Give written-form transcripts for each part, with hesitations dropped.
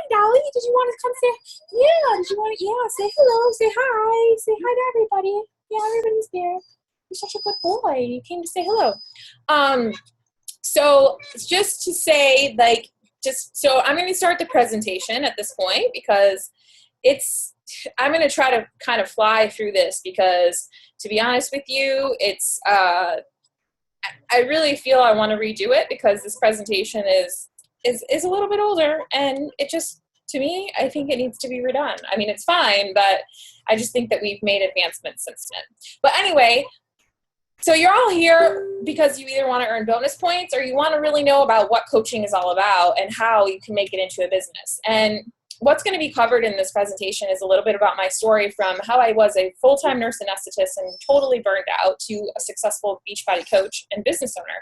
Dolly, did you want to come say, yeah, did you want to, yeah, say hello, say hi to everybody. Yeah, everybody's there. You're such a good boy. You came to say hello. So just to say, like, so I'm going to start the presentation at this point because I'm going to try to kind of fly through this because, to be honest with you, I really feel I want to redo it because this presentation is a little bit older, and it just, to me, I think it needs to be redone. I mean, it's fine, but I just think that we've made advancements since then. But anyway, so you're all here because you either want to earn bonus points or you want to really know about what coaching is all about and how you can make it into a business. And what's going to be covered in this presentation is a little bit about my story from how I was a full-time nurse anesthetist and totally burned out to a successful Beachbody coach and business owner.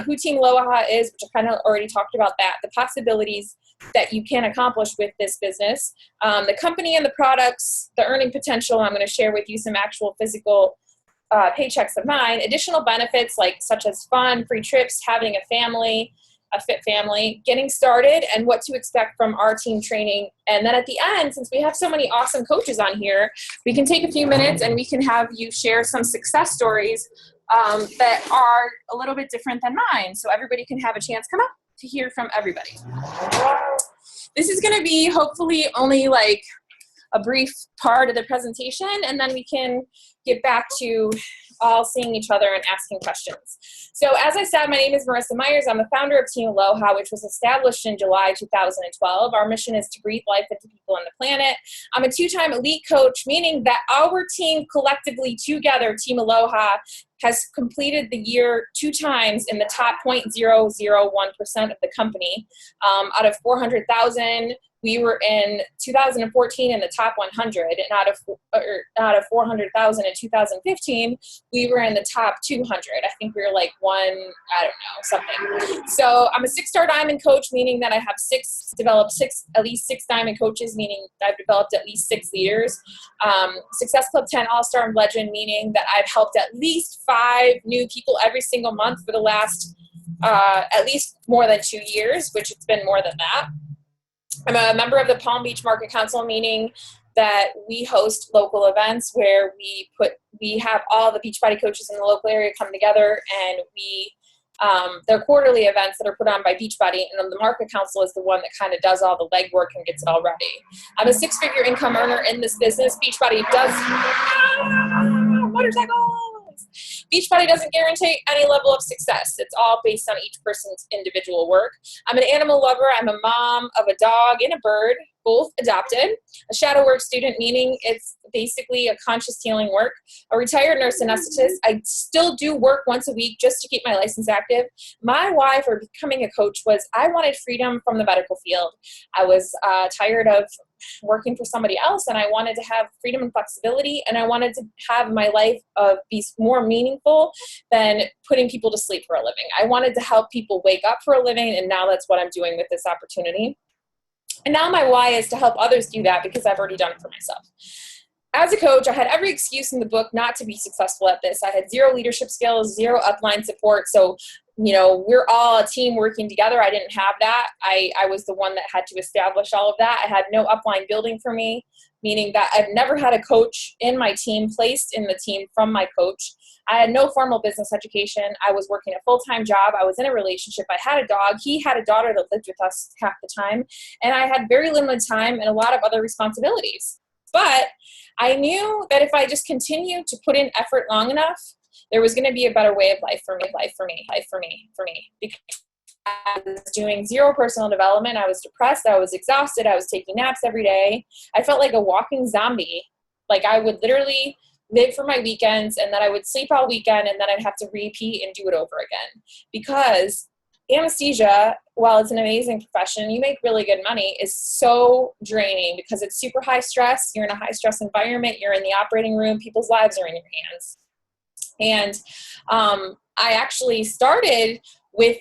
Who Team Aloha is, which I kind of already talked about that, the possibilities that you can accomplish with this business, the company and the products, the earning potential. I'm going to share with you some actual physical paychecks of mine, additional benefits such as fun, free trips, having a family, a fit family, getting started, and what to expect from our team training. And then at the end, since we have so many awesome coaches on here, we can take a few minutes and we can have you share some success stories that are a little bit different than mine. So everybody can have a chance. Come up to hear from everybody. This is going to be hopefully only like a brief part of the presentation, and then we can get back to all seeing each other and asking questions. So as I said, my name is Marissa Myers. I'm the founder of Team Aloha, which was established in July 2012. Our mission is to breathe life into people on the planet. I'm a two-time elite coach, meaning that our team collectively together, Team Aloha, has completed the year 2 times in the top 0.001% of the company. Out of 400,000, we were in 2014 in the top 100, and out of 400,000 in 2015, we were in the top 200. I think we were like something. So I'm a 6-star diamond coach, meaning that I have developed at least six diamond coaches, meaning I've developed at least 6 leaders. Success Club 10 All-Star and Legend, meaning that I've helped at least 5 new people every single month for the last at least more than 2 years, which it's been more than that. I'm a member of the Palm Beach Market Council, meaning that we host local events where we have all the Beachbody coaches in the local area come together, and they're quarterly events that are put on by Beachbody, and the Market Council is the one that kind of does all the legwork and gets it all ready. I'm a 6-figure income earner in this business. Beachbody doesn't guarantee any level of success. It's all based on each person's individual work. I'm an animal lover. I'm a mom of a dog and a bird, both adopted. A shadow work student, meaning it's basically a conscious healing work. A retired nurse anesthetist. I still do work once a week just to keep my license active. My why for becoming a coach was I wanted freedom from the medical field. I was tired of working for somebody else, and I wanted to have freedom and flexibility, and I wanted to have my life be more meaningful than putting people to sleep for a living. I wanted to help people wake up for a living, and now that's what I'm doing with this opportunity. And now my why is to help others do that because I've already done it for myself. As a coach, I had every excuse in the book not to be successful at this. I had 0 leadership skills, 0 upline support. So, we're all a team working together. I didn't have that. I was the one that had to establish all of that. I had no upline building for me, meaning that I've never had a coach in my team placed in the team from my coach. I had no formal business education. I was working a full-time job. I was in a relationship. I had a dog. He had a daughter that lived with us half the time. And I had very limited time and a lot of other responsibilities. But I knew that if I just continued to put in effort long enough, there was going to be a better way of life for me. Because I was doing 0 personal development. I was depressed. I was exhausted. I was taking naps every day. I felt like a walking zombie. Like I would literally live for my weekends, and then I would sleep all weekend, and then I'd have to repeat and do it over again. Because anesthesia, while it's an amazing profession, you make really good money, is so draining because it's super high stress. You're in a high stress environment. You're in the operating room. People's lives are in your hands. And I actually started with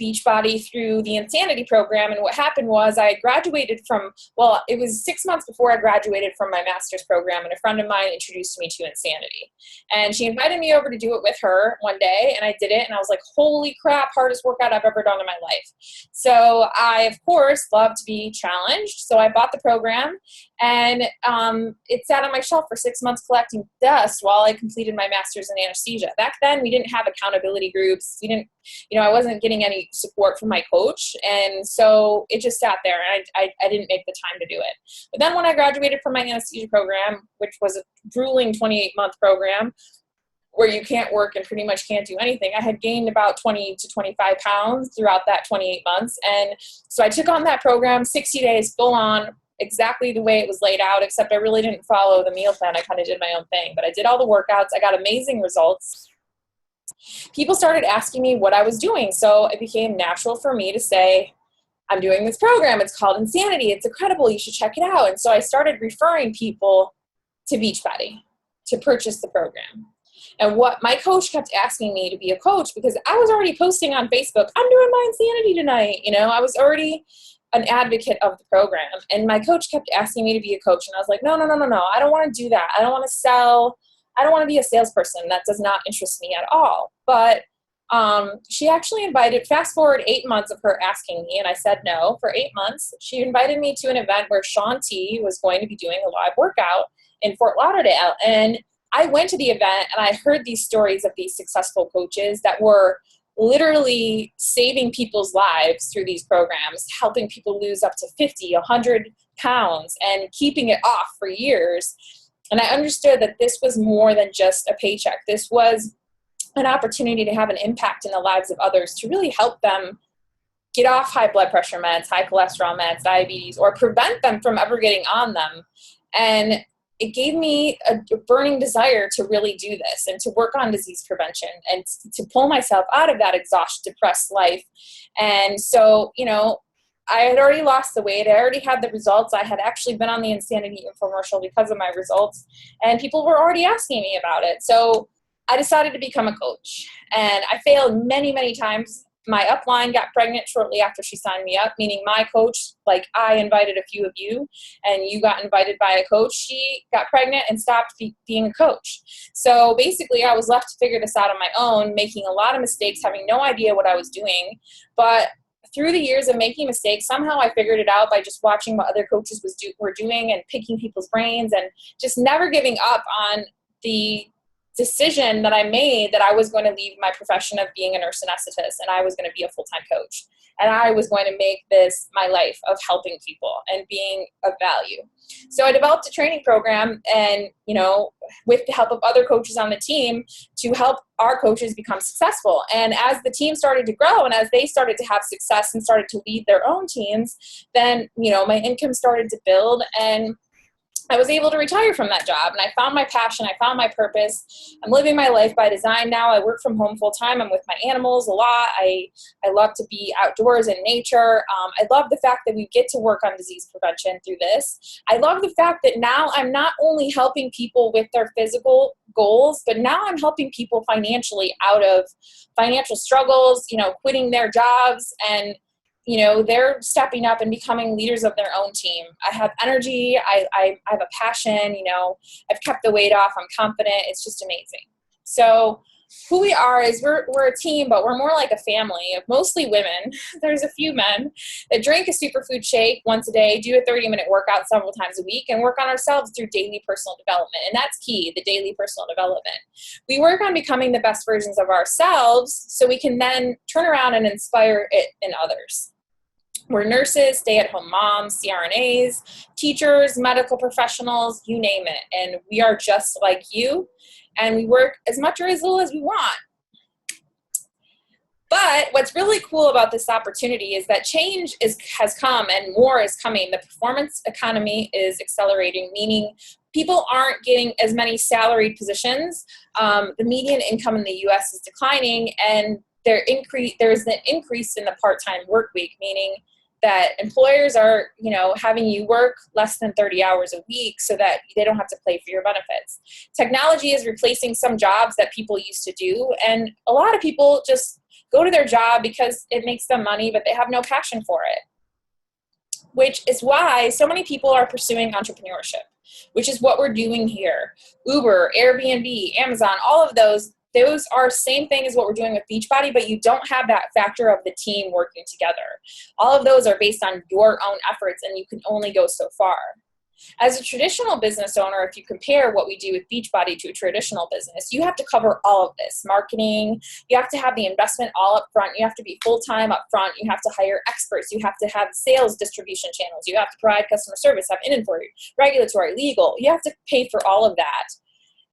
Beachbody through the Insanity program. And what happened was I graduated from, well, it was 6 months before I graduated from my master's program, and a friend of mine introduced me to Insanity. And she invited me over to do it with her one day, and I did it, and I was like, holy crap, hardest workout I've ever done in my life. So I, of course, love to be challenged. So I bought the program, and it sat on my shelf for 6 months collecting dust while I completed my master's in anesthesia. Back then, we didn't have accountability groups. We didn't, I wasn't getting any support from my coach. And so it just sat there, and I didn't make the time to do it. But then when I graduated from my anesthesia program, which was a grueling 28-month program where you can't work and pretty much can't do anything, I had gained about 20 to 25 pounds throughout that 28 months. And so I took on that program, 60 days full on, exactly the way it was laid out, except I really didn't follow the meal plan. I kind of did my own thing, but I did all the workouts. I got amazing results. People started asking me what I was doing. So it became natural for me to say, I'm doing this program. It's called Insanity. It's incredible. You should check it out. And so I started referring people to Beachbody to purchase the program. And what my coach kept asking me to be a coach, because I was already posting on Facebook, I'm doing my Insanity tonight. I was already an advocate of the program. And my coach kept asking me to be a coach. And I was like, no. I don't want to do that. I don't want to sell. I don't want to be a salesperson. That does not interest me at all. But she actually invited, fast forward 8 months of her asking me, and I said no for 8 months. She invited me to an event where Shaun T was going to be doing a live workout in Fort Lauderdale. And I went to the event, and I heard these stories of these successful coaches that were literally saving people's lives through these programs, helping people lose up to 50, 100 pounds and keeping it off for years. And I understood that this was more than just a paycheck. This was an opportunity to have an impact in the lives of others, to really help them get off high blood pressure meds, high cholesterol meds, diabetes, or prevent them from ever getting on them. And it gave me a burning desire to really do this and to work on disease prevention and to pull myself out of that exhausted, depressed life. And so, I had already lost the weight. I already had the results. I had actually been on the Insanity infomercial because of my results, and people were already asking me about it. So I decided to become a coach, and I failed many, many times. My upline got pregnant shortly after she signed me up, meaning my coach, like I invited a few of you and you got invited by a coach. She got pregnant and stopped being a coach. So basically I was left to figure this out on my own, making a lot of mistakes, having no idea what I was doing. But through the years of making mistakes, somehow I figured it out by just watching what other coaches were doing and picking people's brains and just never giving up on the decision that I made that I was going to leave my profession of being a nurse anesthetist and I was going to be a full-time coach. And I was going to make this my life of helping people and being of value. So I developed a training program and, with the help of other coaches on the team to help our coaches become successful. And as the team started to grow and as they started to have success and started to lead their own teams, then, my income started to build and I was able to retire from that job, and I found my passion. I found my purpose. I'm living my life by design now. I work from home full time. I'm with my animals a lot. I love to be outdoors in nature. I love the fact that we get to work on disease prevention through this. I love the fact that now I'm not only helping people with their physical goals, but now I'm helping people financially out of financial struggles, quitting their jobs and they're stepping up and becoming leaders of their own team. I have energy. I have a passion. I've kept the weight off. I'm confident. It's just amazing. So who we are is we're a team, but we're more like a family of mostly women. There's a few men that drink a superfood shake once a day, do a 30-minute workout several times a week, and work on ourselves through daily personal development. And that's key, the daily personal development. We work on becoming the best versions of ourselves so we can then turn around and inspire it in others. We're nurses, stay-at-home moms, CRNAs, teachers, medical professionals, you name it. And we are just like you, and we work as much or as little as we want. But what's really cool about this opportunity is that change has come and more is coming. The performance economy is accelerating, meaning people aren't getting as many salaried positions. The median income in the U.S. is declining, and there's an increase in the part-time work week, meaning that employers are, having you work less than 30 hours a week so that they don't have to pay for your benefits. Technology is replacing some jobs that people used to do, and a lot of people just go to their job because it makes them money, but they have no passion for it. Which is why so many people are pursuing entrepreneurship, which is what we're doing here. Uber, Airbnb, Amazon, all of those are same thing as what we're doing with Beachbody, but you don't have that factor of the team working together. All of those are based on your own efforts, and you can only go so far. As a traditional business owner, if you compare what we do with Beachbody to a traditional business, you have to cover all of this. Marketing, you have to have the investment all up front. You have to be full-time up front. You have to hire experts. You have to have sales distribution channels. You have to provide customer service, have inventory, regulatory, legal. You have to pay for all of that.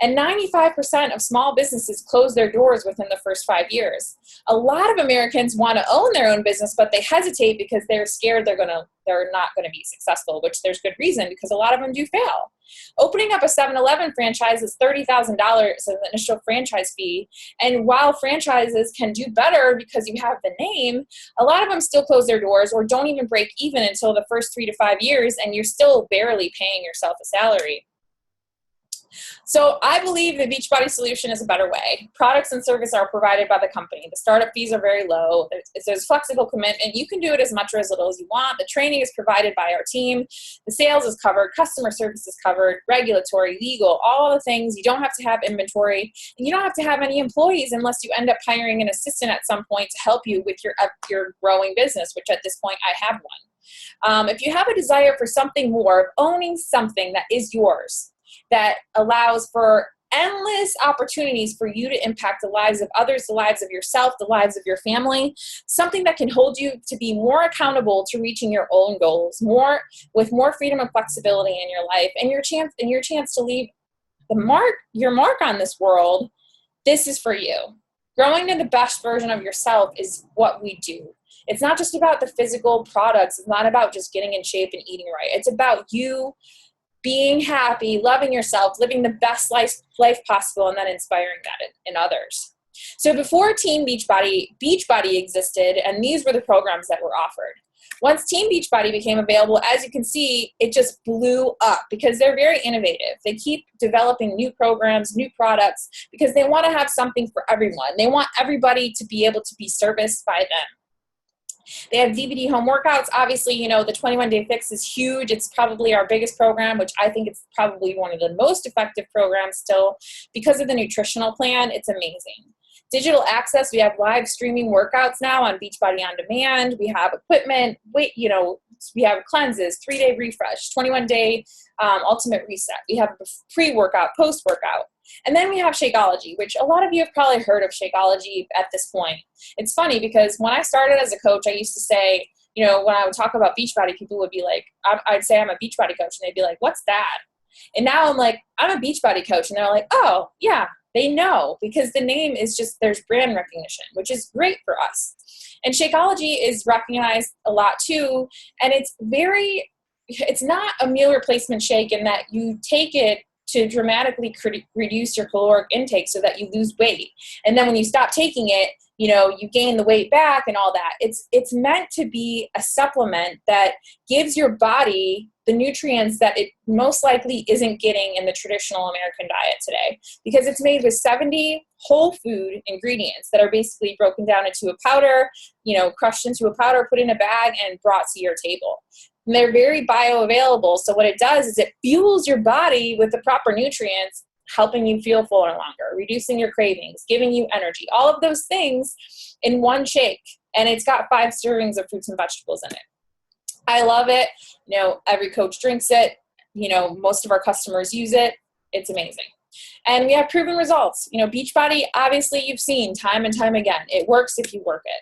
And 95% of small businesses close their doors within the first 5 years. A lot of Americans want to own their own business, but they hesitate because they're scared they're not going to be successful, which there's good reason because a lot of them do fail. Opening up a 7-Eleven franchise is $30,000 as an initial franchise fee. And while franchises can do better because you have the name, a lot of them still close their doors or don't even break even until the first 3 to 5 years, and you're still barely paying yourself a salary. So I believe the Beachbody solution is a better way. Products and service are provided by the company. The startup fees are very low. There's flexible commitment. You can do it as much or as little as you want. The training is provided by our team. The sales is covered. Customer service is covered. Regulatory, legal, all the things. You don't have to have inventory. And you don't have to have any employees unless you end up hiring an assistant at some point to help you with your growing business, which at this point I have one. If you have a desire for something more, owning something that is yours, that allows for endless opportunities for you to impact the lives of others, the lives of yourself, the lives of your family, something that can hold you to be more accountable to reaching your own goals, with more freedom and flexibility in your life, and your chance to leave your mark on this world. This is for you. Growing to the best version of yourself is what we do. It's not just about the physical products. It's not about just getting in shape and eating right. It's about you being happy, loving yourself, living the best life possible, and then inspiring that in others. So before Team Beachbody existed, and these were the programs that were offered. Once Team Beachbody became available, as you can see, it just blew up because they're very innovative. They keep developing new programs, new products, because they want to have something for everyone. They want everybody to be able to be serviced by them. They have DVD home workouts. Obviously, the 21-day fix is huge. It's probably our biggest program, which I think it's probably one of the most effective programs still. Because of the nutritional plan, it's amazing. Digital access, we have live streaming workouts now on Beachbody On Demand. We have equipment, we have cleanses, 3-day refresh, 21-day ultimate reset. We have pre-workout, post-workout. And then we have Shakeology, which a lot of you have probably heard of Shakeology at this point. It's funny because when I started as a coach, I used to say, when I would talk about Beachbody, people would be like, I'd say I'm a Beachbody coach, and they'd be like, what's that? And now I'm like, I'm a Beachbody coach, and they're like, oh, yeah, they know, because the name is just, there's brand recognition, which is great for us. And Shakeology is recognized a lot too, and it's not a meal replacement shake in that you take it to dramatically reduce your caloric intake so that you lose weight. And then when you stop taking it, you gain the weight back and all that. It's meant to be a supplement that gives your body the nutrients that it most likely isn't getting in the traditional American diet today, because it's made with 70 whole food ingredients that are basically broken down into a powder, crushed into a powder, put in a bag, and brought to your table. And they're very bioavailable. So what it does is it fuels your body with the proper nutrients, helping you feel fuller longer, reducing your cravings, giving you energy, all of those things in one shake. And it's got 5 servings of fruits and vegetables in it. I love it. Every coach drinks it. Most of our customers use it. It's amazing. And we have proven results. Beachbody, obviously you've seen time and time again. It works if you work it.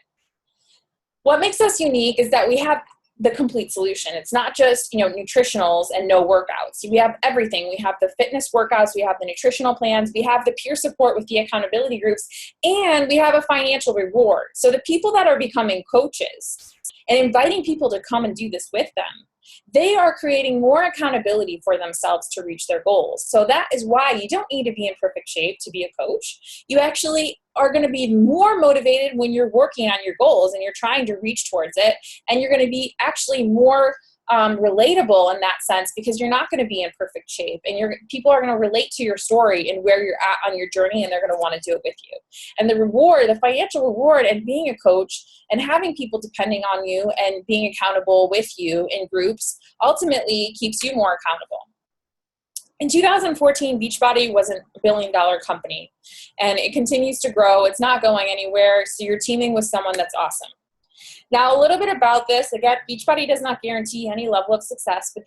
What makes us unique is that we have the complete solution. It's not just, nutritionals and no workouts. We have everything. We have the fitness workouts, we have the nutritional plans, we have the peer support with the accountability groups, and we have a financial reward. So the people that are becoming coaches and inviting people to come and do this with them, they are creating more accountability for themselves to reach their goals. So that is why you don't need to be in perfect shape to be a coach. You actually are going to be more motivated when you're working on your goals and you're trying to reach towards it. And you're going to be actually more relatable in that sense, because you're not going to be in perfect shape, and people are going to relate to your story and where you're at on your journey, and they're going to want to do it with you. And the reward, the financial reward, and being a coach and having people depending on you and being accountable with you in groups ultimately keeps you more accountable. In 2014, Beachbody was a $1 billion company, and it continues to grow. It's not going anywhere, so you're teaming with someone that's awesome. Now, a little bit about this. Again, Beachbody does not guarantee any level of success, but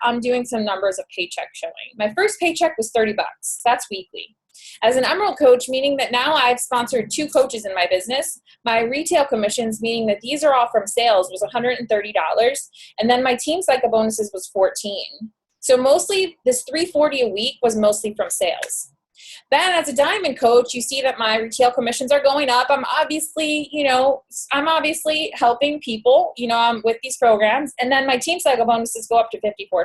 I'm doing some numbers of paycheck showing. My first paycheck was $30. That's weekly. As an Emerald coach, meaning that now I've sponsored 2 coaches in my business, my retail commissions, meaning that these are all from sales, was $130, and then my team cycle bonuses was $14. So mostly this $340 a week was mostly from sales. Then as a diamond coach, you see that my retail commissions are going up. I'm obviously helping people, with these programs. And then my team cycle bonuses go up to $54.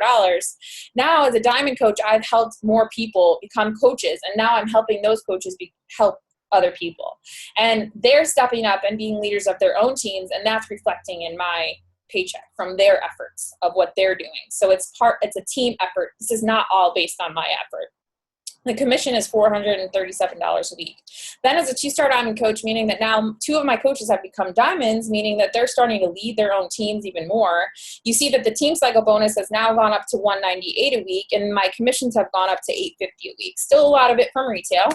Now as a diamond coach, I've helped more people become coaches. And now I'm helping those coaches help other people. And they're stepping up and being leaders of their own teams. And that's reflecting in my paycheck from their efforts of what they're doing. So it's a team effort. This is not all based on my effort. The commission is $437 a week. Then as a 2-star diamond coach, meaning that now 2 of my coaches have become diamonds, meaning that they're starting to lead their own teams even more. You see that the team cycle bonus has now gone up to $198 a week, and my commissions have gone up to $850 a week. Still a lot of it from retail.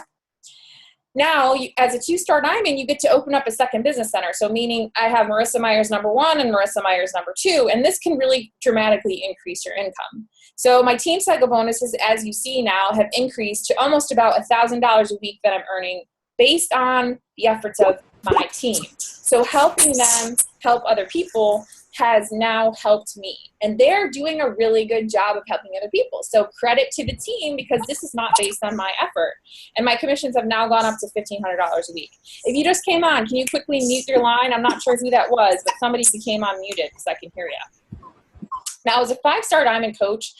Now, as a 2-star diamond, you get to open up a second business center. So meaning I have Marissa Myers number 1 and Marissa Myers number 2, and this can really dramatically increase your income. So my team cycle bonuses, as you see now, have increased to almost about $1,000 a week that I'm earning based on the efforts of my team. So helping them help other people has now helped me. And they're doing a really good job of helping other people. So credit to the team, because this is not based on my effort. And my commissions have now gone up to $1,500 a week. If you just came on, can you quickly mute your line? I'm not sure who that was, but somebody became unmuted because I can hear you. Now, as a 5-star diamond coach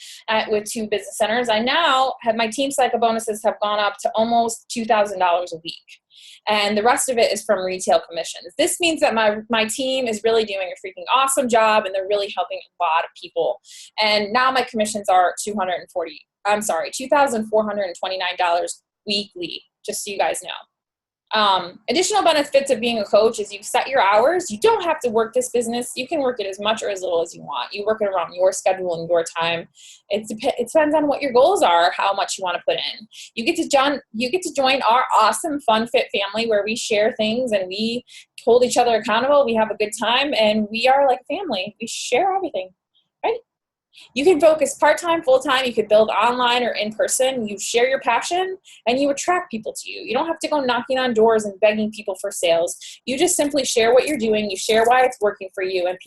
with 2 business centers, I now have my team cycle bonuses have gone up to almost $2,000 a week. And the rest of it is from retail commissions. This means that my team is really doing a freaking awesome job, and they're really helping a lot of people. And now my commissions are $2,429 weekly, just so you guys know. Additional benefits of being a coach is you set your hours. You don't have to work this business. You can work it as much or as little as you want. You work it around your schedule and your time. It depends on what your goals are, how much you want to put in. You get to join our awesome Fun Fit family, where we share things and we hold each other accountable. We have a good time, and we are like a family. We share everything, right? You can focus part-time, full-time. You can build online or in person. You share your passion, and you attract people to you. You don't have to go knocking on doors and begging people for sales. You just simply share what you're doing. You share why it's working for you, and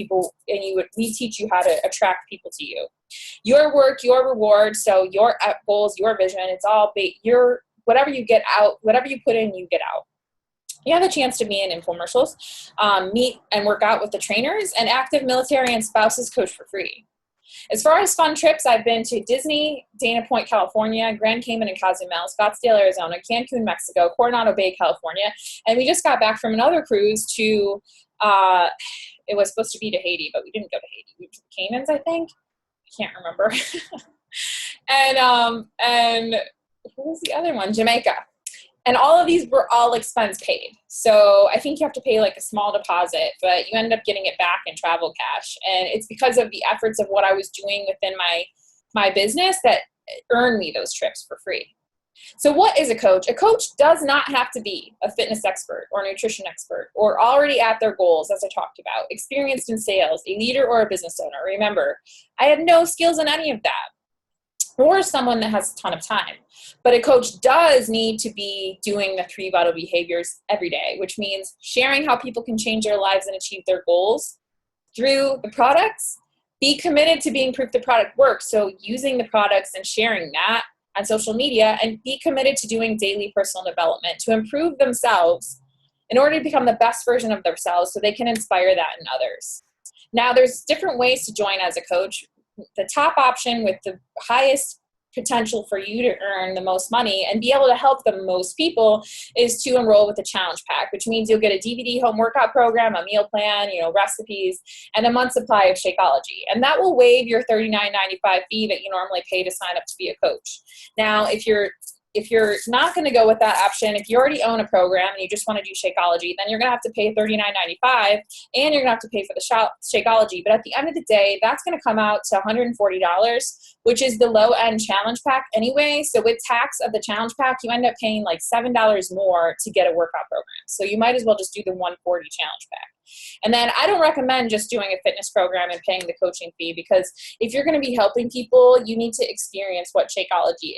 we teach you how to attract people to you. Your work, your reward. So your goals, your vision. It's all whatever you get out, whatever you put in, you get out. You have a chance to be in infomercials, meet and work out with the trainers, and active military and spouses coach for free. As far as fun trips, I've been to Disney, Dana Point, California, Grand Cayman and Cozumel, Scottsdale, Arizona, Cancun, Mexico, Coronado Bay, California, and we just got back from another cruise to, it was supposed to be to Haiti, but we didn't go to Haiti. We went to the Caymans, I think. I can't remember. And what was the other one? Jamaica. And all of these were all expense paid. So I think you have to pay like a small deposit, but you end up getting it back in travel cash. And it's because of the efforts of what I was doing within my business that earned me those trips for free. So what is a coach? A coach does not have to be a fitness expert or a nutrition expert or already at their goals, as I talked about, experienced in sales, a leader or a business owner. Remember, I have no skills in any of that, or someone that has a ton of time. But a coach does need to be doing the 3 vital behaviors every day, which means sharing how people can change their lives and achieve their goals through the products. Be committed to being proof the product works. So using the products and sharing that on social media, and be committed to doing daily personal development to improve themselves in order to become the best version of themselves so they can inspire that in others. Now, there's different ways to join as a coach. The top option with the highest potential for you to earn the most money and be able to help the most people is to enroll with the challenge pack, which means you'll get a DVD home workout program, a meal plan, recipes, and a month's supply of Shakeology. And that will waive your $39.95 fee that you normally pay to sign up to be a coach. Now, if you're not going to go with that option, if you already own a program and you just want to do Shakeology, then you're going to have to pay $39.95 and you're going to have to pay for the Shakeology. But at the end of the day, that's going to come out to $140, which is the low-end challenge pack anyway. So with tax of the challenge pack, you end up paying like $7 more to get a workout program. So you might as well just do the $140 challenge pack. And then I don't recommend just doing a fitness program and paying the coaching fee, because if you're going to be helping people, you need to experience what Shakeology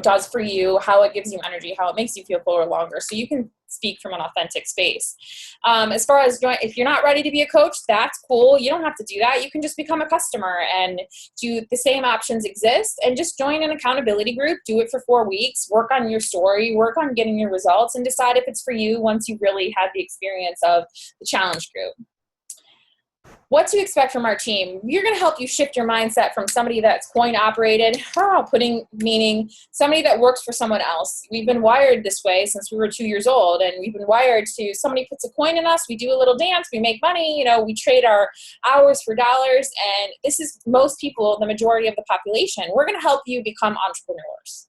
does for you, how it gives you energy, how it makes you feel fuller longer, so you can speak from an authentic space. As far as if you're not ready to be a coach, that's cool. You don't have to do that. You can just become a customer, and the same options exist, and just join an accountability group, do it for 4 weeks, work on your story, work on getting your results, and decide if it's for you once you really had the experience of the challenge group. What to expect from our team? We're going to help you shift your mindset from somebody that's coin operated, meaning somebody that works for someone else. We've been wired this way since we were 2 years old, and we've been wired to somebody puts a coin in us, we do a little dance, we make money, we trade our hours for dollars, and this is most people, the majority of the population. We're going to help you become entrepreneurs.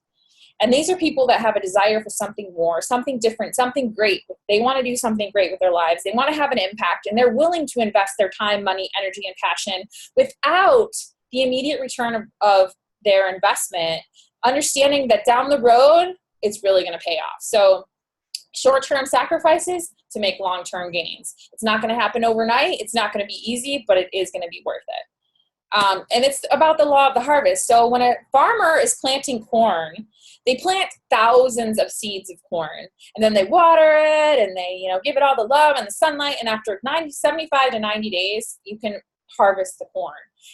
And these are people that have a desire for something more, something different, something great. They want to do something great with their lives. They want to have an impact, and they're willing to invest their time, money, energy, and passion without the immediate return of their investment, understanding that down the road, it's really going to pay off. So short-term sacrifices to make long-term gains. It's not going to happen overnight. It's not going to be easy, but it is going to be worth it. And it's about the law of the harvest. So when a farmer is planting corn, they plant thousands of seeds of corn, and then they water it, and they, give it all the love and the sunlight. And after 75 to 90 days, you can harvest the corn.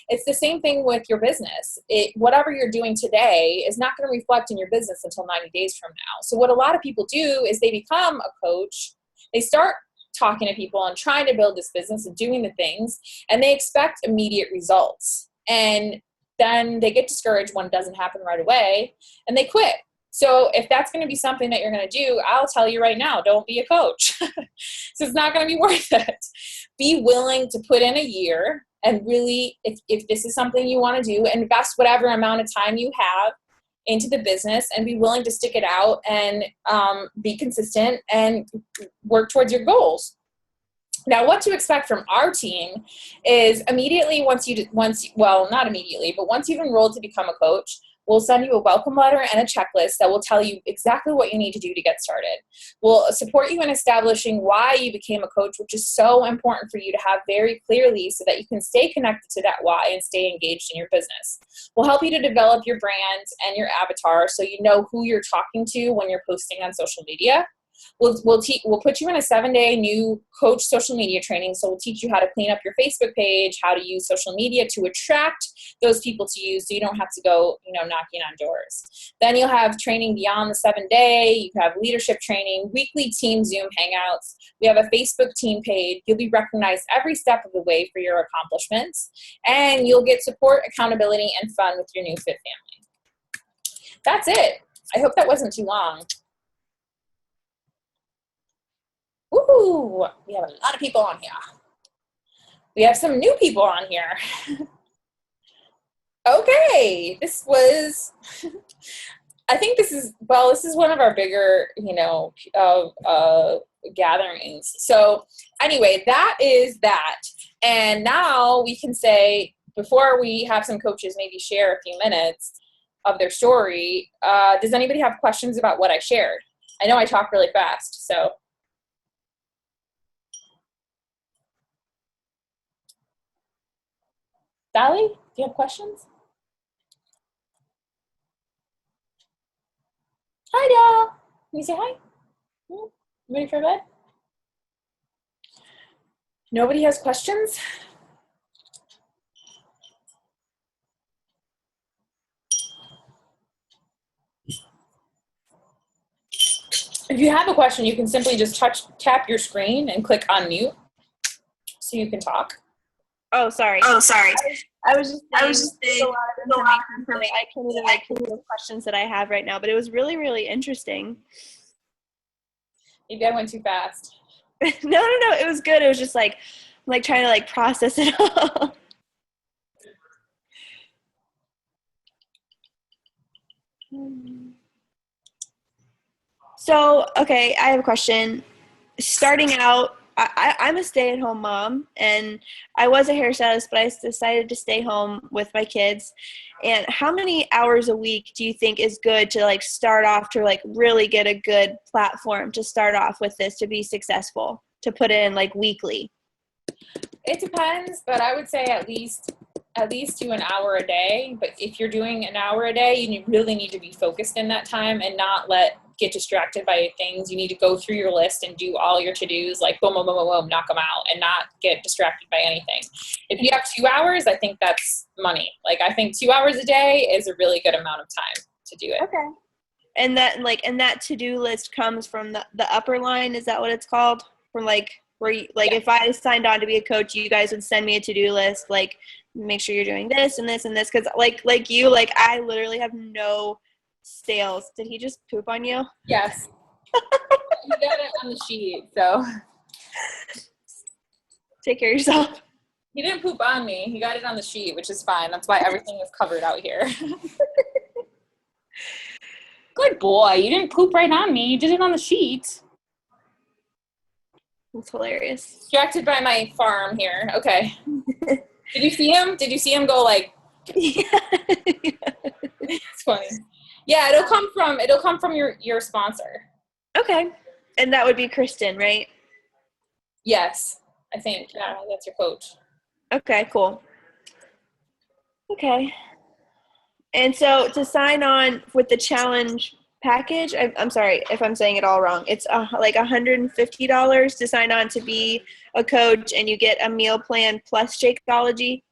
It's the same thing with your business. Whatever you're doing today is not going to reflect in your business until 90 days from now. So what a lot of people do is they become a coach. They start talking to people and trying to build this business and doing the things, and they expect immediate results. And then they get discouraged when it doesn't happen right away, and they quit. So if that's going to be something that you're going to do, I'll tell you right now, don't be a coach. So it's not going to be worth it. Be willing to put in a year, and really, if this is something you want to do, invest whatever amount of time you have into the business, and be willing to stick it out, and be consistent and work towards your goals. Now, what to expect from our team is immediately once you've enrolled to become a coach, we'll send you a welcome letter and a checklist that will tell you exactly what you need to do to get started. We'll support you in establishing why you became a coach, which is so important for you to have very clearly so that you can stay connected to that why and stay engaged in your business. We'll help you to develop your brand and your avatar so you know who you're talking to when you're posting on social media. We'll put you in a 7-day new coach social media training. So we'll teach you how to clean up your Facebook page, how to use social media to attract those people to you, so you don't have to go, knocking on doors. Then you'll have training beyond the 7-day. You have leadership training, weekly team Zoom hangouts. We have a Facebook team page. You'll be recognized every step of the way for your accomplishments, and you'll get support, accountability, and fun with your new fit family. That's it. I hope that wasn't too long. Ooh, we have a lot of people on here. We have some new people on here. Okay, I think this is one of our bigger, gatherings. So anyway, that is that. And now we can say, before we have some coaches maybe share a few minutes of their story, does anybody have questions about what I shared? I know I talk really fast, so. Sally, do you have questions? Hi, y'all. Can you say hi? You ready for bed? Nobody has questions? If you have a question, you can simply just tap your screen and click unmute so you can talk. Oh, sorry. Oh, sorry. I was just saying, There's there's a lot of information, so I can't even like think of the questions that I have right now, but it was really, really interesting. Maybe I went too fast. No, it was good. It was just like trying to like process it all. So, okay, I have a question. Starting out, I'm a stay-at-home mom, and I was a hairstylist, but I decided to stay home with my kids. And how many hours a week do you think is good to like start off to like really get a good platform to start off with this to be successful, to put in like weekly? It depends, but I would say at least do an hour a day. But if you're doing an hour a day, you really need to be focused in that time and not get distracted by things. You need to go through your list and do all your to-dos, like boom, boom, boom, boom, boom, knock them out, and not get distracted by anything. If you have 2 hours, I think that's money. Like, I think 2 hours a day is a really good amount of time to do it. Okay. And that to-do list comes from the upper line, is that what it's called? From like where you, like, yeah. If I signed on to be a coach, you guys would send me a to-do list, like make sure you're doing this and this and this, because like you, like I literally have no sales. Did he just poop on you? Yes. You got it on the sheet, so take care of yourself. He didn't poop on me. He got it on the sheet, which is fine. That's why everything is covered out here. Good boy. You didn't poop right on me. You did it on the sheet. That's hilarious. Distracted by my farm here. Okay. Did you see him? Did you see him go like? Yeah. It's funny. Yeah, it'll come from your sponsor. Okay. And that would be Kristen, right? Yes, I think. Yeah, that's your coach. Okay, cool. Okay. And so to sign on with the challenge package, I'm sorry if I'm saying it all wrong. It's like $150 to sign on to be a coach, and you get a meal plan plus Shakeology.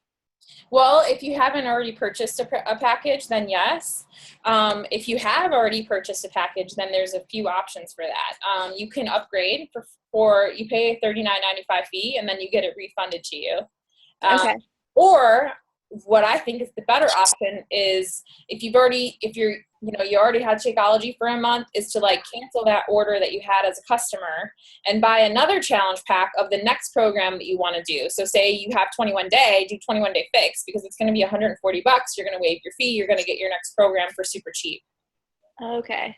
Well, if you haven't already purchased a package, then yes. If you have already purchased a package, then there's a few options for that. You can upgrade for you pay a $39.95 fee, and then you get it refunded to you. Okay. Or what I think is the better option is if you already had Shakeology for a month, is to like cancel that order that you had as a customer and buy another challenge pack of the next program that you want to do. So say you have 21 day, do 21 day fix, because it's going to be $140. You're going to waive your fee. You're going to get your next program for super cheap. Okay.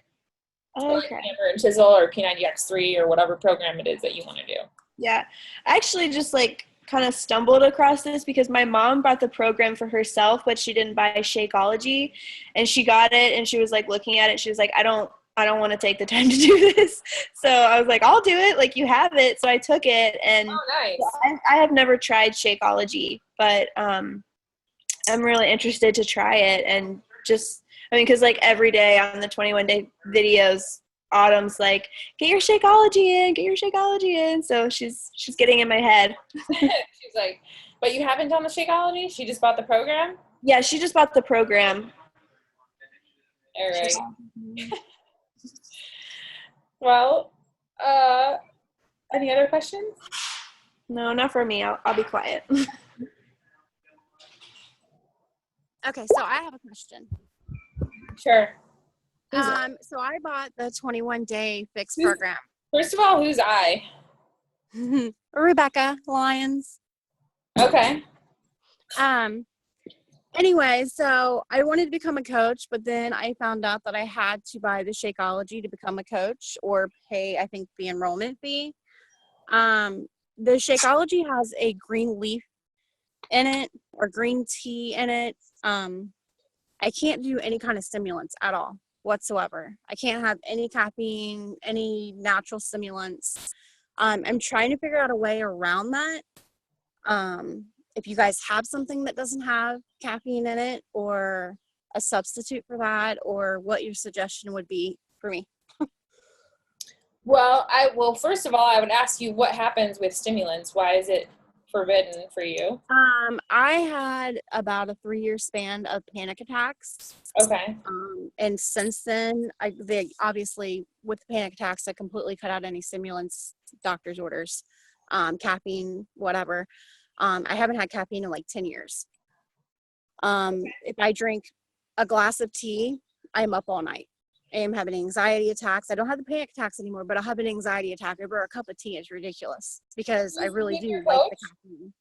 So like Hammer and Chisel or P90X3 or whatever program it is that you want to do. Yeah. I actually just like kind of stumbled across this because my mom bought the program for herself, but she didn't buy Shakeology, and she got it and she was like looking at it. She was like, I don't want to take the time to do this. So I was like, I'll do it. Like, you have it. So I took it, and nice. I have never tried Shakeology, but I'm really interested to try it. And just, because like every day on the 21 day videos, Autumn's like, get your Shakeology in. So she's getting in my head. She's like, but you haven't done the Shakeology? She just bought the program? Yeah, she just bought the program. All right. Well, any other questions? No, not for me. I'll be quiet. Okay, so I have a question. Sure. So I bought the 21 day fix program. First of all, who's I? Rebecca Lyons. Okay. Anyway, so I wanted to become a coach, but then I found out that I had to buy the Shakeology to become a coach or pay, I think, the enrollment fee. The Shakeology has a green leaf in it or green tea in it. I can't do any kind of stimulants at all whatsoever. I can't have any caffeine, any natural stimulants. I'm trying to figure out a way around that. If you guys have something that doesn't have caffeine in it or a substitute for that, or what your suggestion would be for me. Well, first of all, I would ask you what happens with stimulants. Why is it forbidden for you? I had about a 3-year span of panic attacks. Okay. And since then, they obviously, with the panic attacks, I completely cut out any stimulants, doctor's orders, caffeine, whatever. I haven't had caffeine in like 10 years. If I drink a glass of tea, I'm up all night. I am having anxiety attacks. I don't have the panic attacks anymore, but I'll have an anxiety attack over a cup of tea. Is ridiculous because I really do like the caffeine,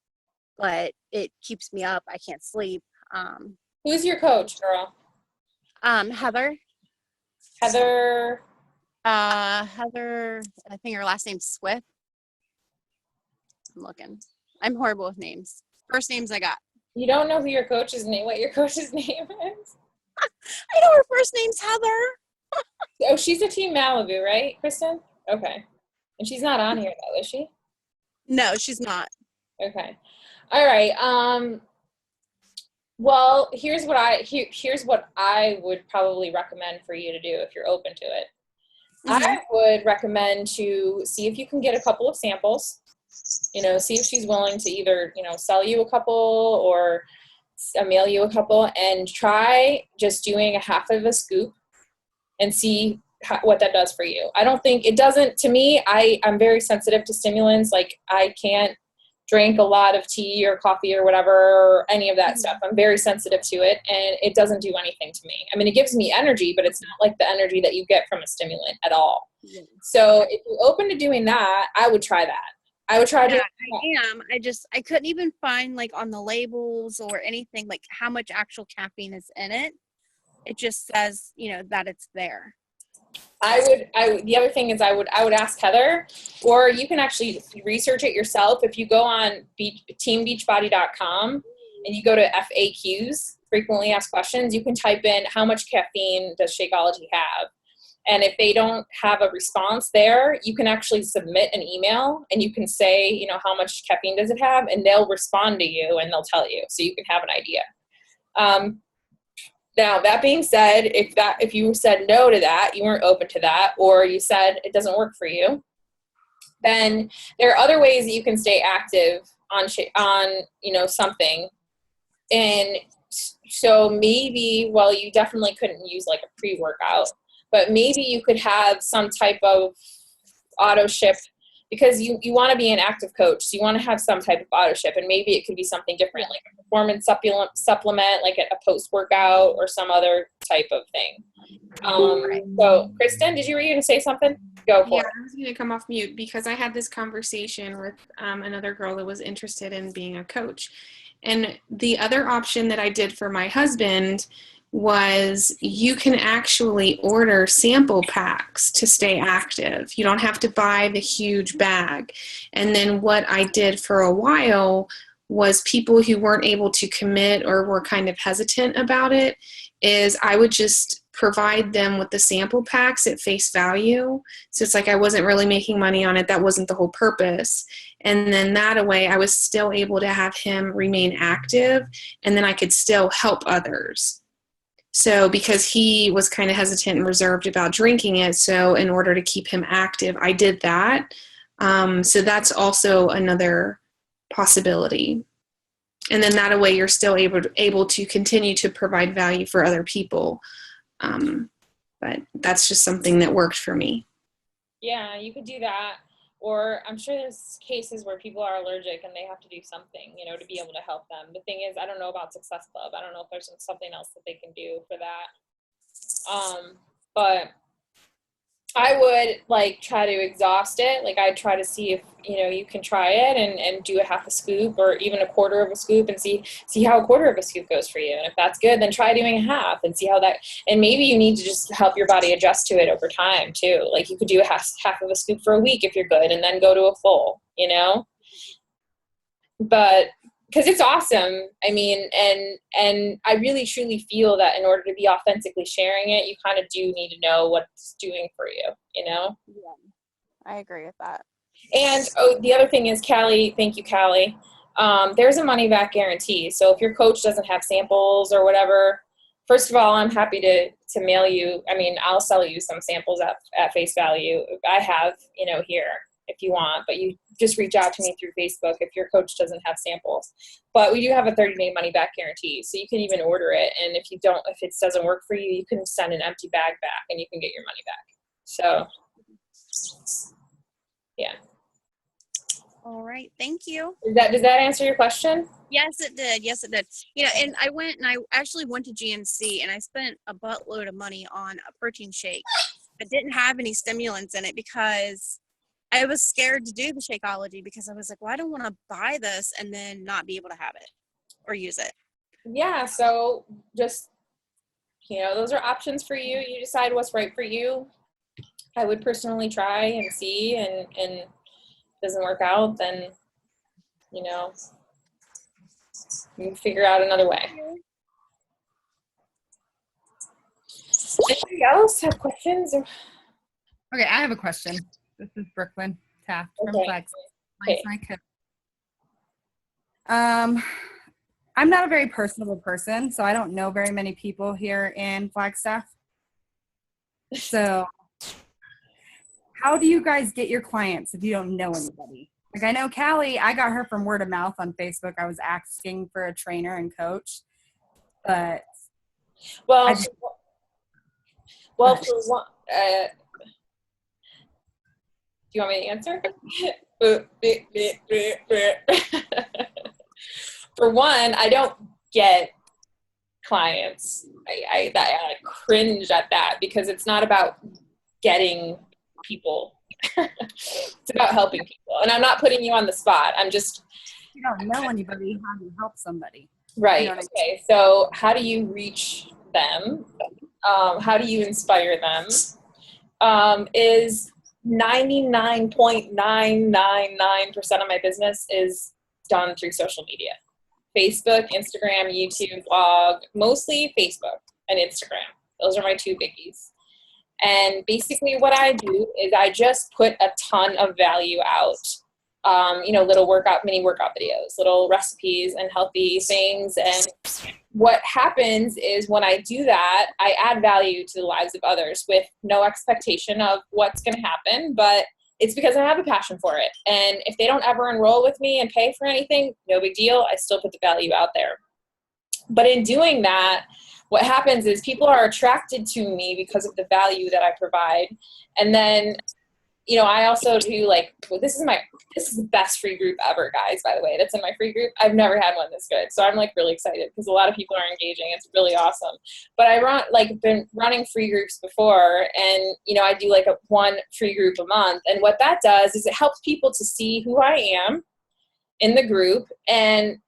but it keeps me up. I can't sleep. Who's your coach, girl? Heather. Heather. Heather, I think her last name's Swift. I'm looking. I'm horrible with names. First names I got. You don't know what your coach's name is? I know her first name's Heather. Oh, she's a Team Malibu, right, Kristen? Okay. And she's not on here, though, is she? No, she's not. Okay. All right. Well, here's what I would probably recommend for you to do if you're open to it. Mm-hmm. I would recommend to see if you can get a couple of samples. See if she's willing to either, sell you a couple or mail you a couple, and try just doing a half of a scoop and see what that does for you. I don't think it doesn't, to me, I'm very sensitive to stimulants. Like I can't drink a lot of tea or coffee or whatever, or any of that stuff. I'm very sensitive to it, and it doesn't do anything to me. I mean, it gives me energy, but it's not like the energy that you get from a stimulant at all. So if you're open to doing that, I would try that. I would try to. I am. I couldn't even find like on the labels or anything like how much actual caffeine is in it. It just says, that it's there. The other thing is I would ask Heather, or you can actually research it yourself. If you go on teambeachbody.com and you go to FAQs, frequently asked questions, you can type in how much caffeine does Shakeology have. And if they don't have a response there, you can actually submit an email and you can say, how much caffeine does it have? And they'll respond to you and they'll tell you, so you can have an idea. Now, that being said, if you said no to that, you weren't open to that, or you said it doesn't work for you, then there are other ways that you can stay active on something. And so maybe, well, you definitely couldn't use like a pre-workout, but maybe you could have some type of auto ship, because you want to be an active coach. So you want to have some type of auto ship, and maybe it could be something different, like a performance supplement, like a post-workout or some other type of thing. So Kristen, were you going to say something? Go for it. I was going to come off mute because I had this conversation with another girl that was interested in being a coach. And the other option that I did for my husband was you can actually order sample packs to stay active. You don't have to buy the huge bag. And then what I did for a while was people who weren't able to commit or were kind of hesitant about it, is I would just provide them with the sample packs at face value. So it's like I wasn't really making money on it. That wasn't the whole purpose. And then that way I was still able to have him remain active, and then I could still help others. So because he was kind of hesitant and reserved about drinking it, so in order to keep him active, I did that. So that's also another possibility. And then that way you're still able to continue to provide value for other people. But that's just something that worked for me. Yeah, you could do that. Or I'm sure there's cases where people are allergic and they have to do something, to be able to help them. The thing is, I don't know about Success Club. I don't know if there's something else that they can do for that. But I would try to exhaust it. I'd try to see if, you can try it and do a half a scoop or even a quarter of a scoop and see how a quarter of a scoop goes for you. And if that's good, then try doing a half and see how that, and maybe you need to just help your body adjust to it over time too. You could do a half of a scoop for a week if you're good, and then go to a full, but because it's awesome. I mean, and I really truly feel that in order to be authentically sharing it, you kind of do need to know what it's doing for you, Yeah, I agree with that. And the other thing is, Callie, thank you, Callie. There's a money back guarantee. So if your coach doesn't have samples or whatever, first of all, I'm happy to mail you. I mean, I'll sell you some samples at face value. I have, here if you want, but you just reach out to me through Facebook if your coach doesn't have samples. But we do have a 30-day money back guarantee. So you can even order it. And if it doesn't work for you, you can send an empty bag back and you can get your money back. So, yeah. All right. Thank you. Does that answer your question? Yes, it did. Yes, it did. You know, and I actually went to GNC and I spent a buttload of money on a protein shake that didn't have any stimulants in it because I was scared to do the Shakeology because I was like, well, I don't want to buy this and then not be able to have it or use it. Yeah. So just, those are options for you. You decide what's right for you. I would personally try and see, and if it doesn't work out, then, you can figure out another way. Anybody else have questions? Okay, I have a question. This is Brooklyn Taft from Okay. Flex. Okay. I'm not a very personable person, so I don't know very many people here in Flagstaff. So how do you guys get your clients if you don't know anybody? Like, I know Callie, I got her from word of mouth on Facebook. I was asking for a trainer and coach, but Well, for one, do you want me to answer? For one, I don't get clients. I cringe at that because it's not about getting people. It's about helping people. And I'm not putting you on the spot. I'm just, you don't know anybody, how do you help somebody? right. You know what I mean? Okay. So how do you reach them? How do you inspire them? Is 99.999% of my business is done through social media. Facebook, Instagram, YouTube, blog, mostly Facebook and Instagram. Those are my two biggies. And basically what I do is I just put a ton of value out. Little mini workout videos, little recipes and healthy things. And what happens is when I do that, I add value to the lives of others with no expectation of what's going to happen, but it's because I have a passion for it. And if they don't ever enroll with me and pay for anything, no big deal. I still put the value out there. But in doing that, what happens is people are attracted to me because of the value that I provide. And then, I also do this is the best free group ever, guys, by the way. That's in my free group. I've never had one this good. So I'm really excited because a lot of people are engaging. It's really awesome. But I been running free groups before, and, I do one free group a month. And what that does is it helps people to see who I am in the group and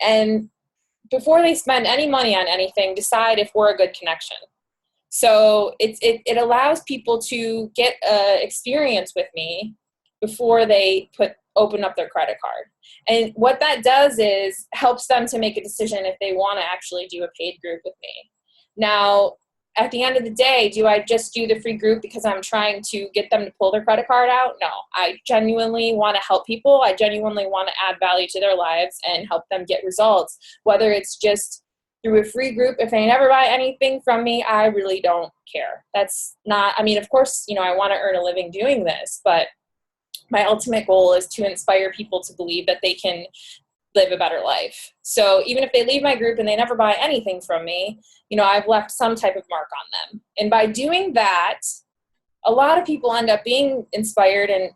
before they spend any money on anything, decide if we're a good connection. So it allows people to get experience with me before they open up their credit card. And what that does is helps them to make a decision if they want to actually do a paid group with me. Now, at the end of the day, do I just do the free group because I'm trying to get them to pull their credit card out? No, I genuinely want to help people. I genuinely want to add value to their lives and help them get results, whether it's just through a free group. If they never buy anything from me, I really don't care. That's not, of course, I want to earn a living doing this, but my ultimate goal is to inspire people to believe that they can live a better life. So even if they leave my group and they never buy anything from me, I've left some type of mark on them. And by doing that, a lot of people end up being inspired and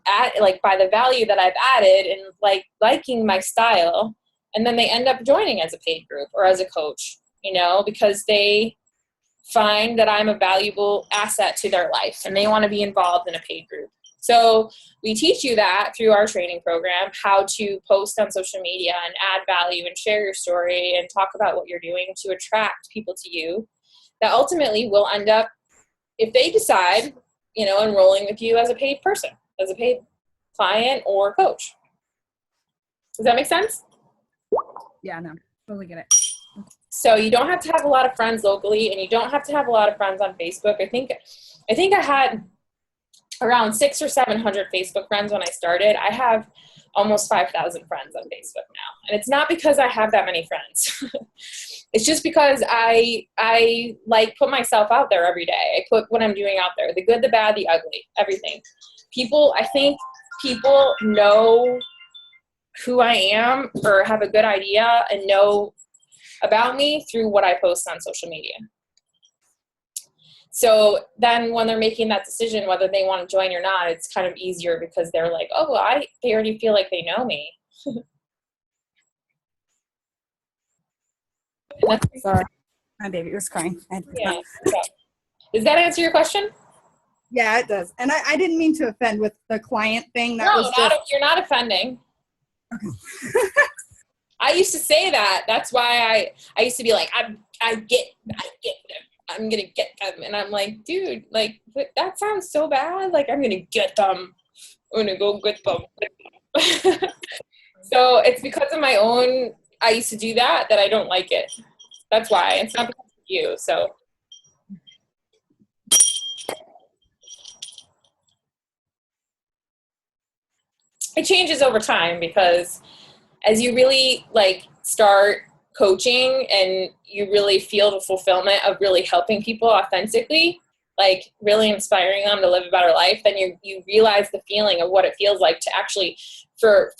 by the value that I've added and liking my style. And then they end up joining as a paid group or as a coach, because they find that I'm a valuable asset to their life and they want to be involved in a paid group. So we teach you that through our training program, how to post on social media and add value and share your story and talk about what you're doing to attract people to you that ultimately will end up, if they decide, enrolling with you as a paid person, as a paid client or coach. Does that make sense? Yeah, no, totally get it. So you don't have to have a lot of friends locally, and you don't have to have a lot of friends on Facebook. I think I had around 600 or 700 Facebook friends when I started. I have almost 5,000 friends on Facebook now. And it's not because I have that many friends. It's just because I put myself out there every day. I put what I'm doing out there, the good, the bad, the ugly, everything. I think people know who I am or have a good idea and know about me through what I post on social media. So then when they're making that decision, whether they want to join or not, it's kind of easier because they're like, oh, well, they already feel like they know me. Sorry, my baby was crying. Yeah. Does that answer your question? Yeah, it does. And I didn't mean to offend with the client thing. That was just. You're not offending. I used to say that. That's why I used to be like, I get them. I'm gonna get them, and I'm like, dude, like that sounds so bad. Like I'm gonna get them. I'm gonna go get them. So it's because of my own. I used to do that I don't like it. That's why. It's not because of you. So. It changes over time because as you really like start coaching and you really feel the fulfillment of really helping people authentically, like really inspiring them to live a better life, then you realize the feeling of what it feels like to actually for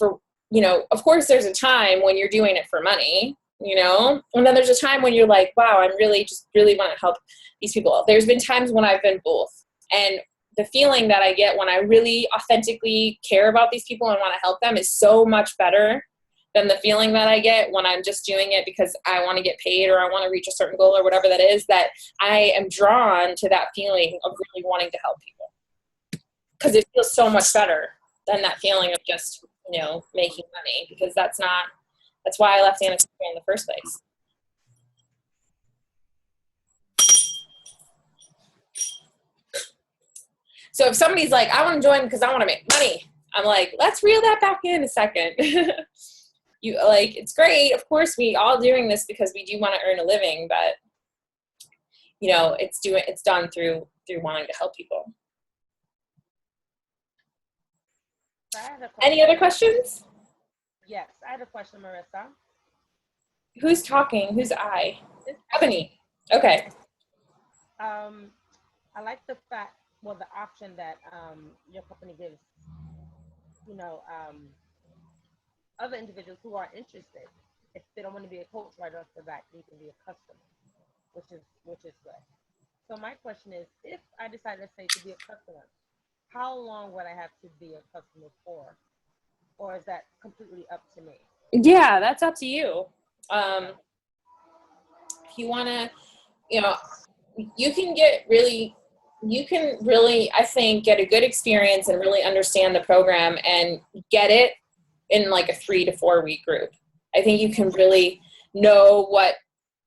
of course there's a time when you're doing it for money, and then there's a time when you're like, wow, I'm really want to help these people. There's been times when I've been both. And the feeling that I get when I really authentically care about these people and want to help them is so much better than the feeling that I get when I'm just doing it because I want to get paid or I want to reach a certain goal or whatever that is, that I am drawn to that feeling of really wanting to help people. Because it feels so much better than that feeling of just, making money, because that's why I left anesthesia in the first place. So if somebody's like, I want to join because I want to make money, I'm like, let's reel that back in a second. It's great. Of course, we all doing this because we do want to earn a living, but it's done through wanting to help people. Any other questions? Yes, I had a question, Marissa. Who's talking? Who's I? Ebony. Okay. I like the option that your company gives, other individuals who are interested. If they don't want to be a coach right off the bat, they can be a customer, which is good. So my question is, if I decide, let's say, to be a customer, how long would I have to be a customer for? Or is that completely up to me? Yeah, that's up to you. If you want to, you can really, I think, get a good experience and really understand the program and get it in like a 3 to 4 week group. I think you can really know what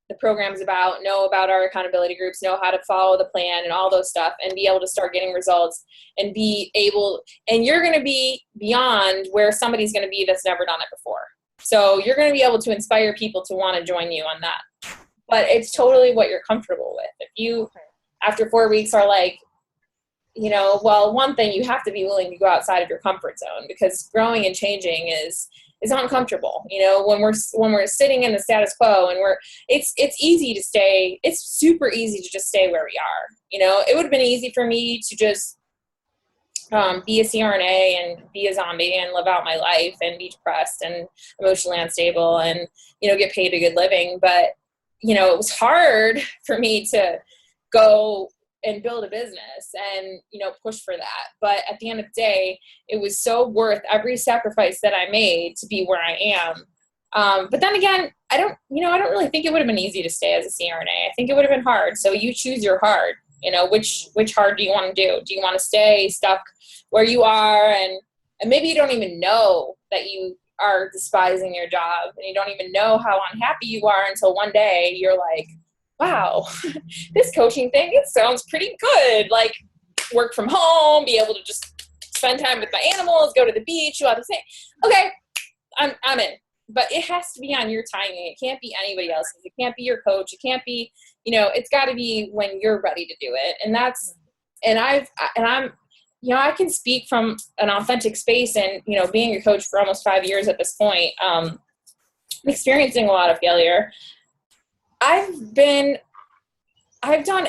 the program's about, know about our accountability groups, know how to follow the plan and all those stuff, and be able to start getting results and and you're going to be beyond where somebody's going to be that's never done it before. So you're going to be able to inspire people to want to join you on that. But it's totally what you're comfortable with. If you, after 4 weeks, are like, one thing, you have to be willing to go outside of your comfort zone, because growing and changing is uncomfortable. When we're sitting in the status quo and it's easy to stay. It's super easy to just stay where we are. It would have been easy for me to just be a CRNA and be a zombie and live out my life and be depressed and emotionally unstable and, get paid a good living. But, it was hard for me to go and build a business and, push for that. But at the end of the day, it was so worth every sacrifice that I made to be where I am. But then again, I don't really think it would have been easy to stay as a CRNA. I think it would have been hard. So you choose your hard, which hard do you want to do? Do you want to stay stuck where you are? And maybe you don't even know that you are despising your job, and you don't even know how unhappy you are until one day you're like, wow, this coaching thing, it sounds pretty good. Like, work from home, be able to just spend time with my animals, go to the beach, do all the things. Okay, I'm in. But it has to be on your timing. It can't be anybody else's. It can't be your coach. It can't be, it's got to be when you're ready to do it. And I'm, I can speak from an authentic space and, being a coach for almost 5 years at this point, I'm experiencing a lot of failure. I've done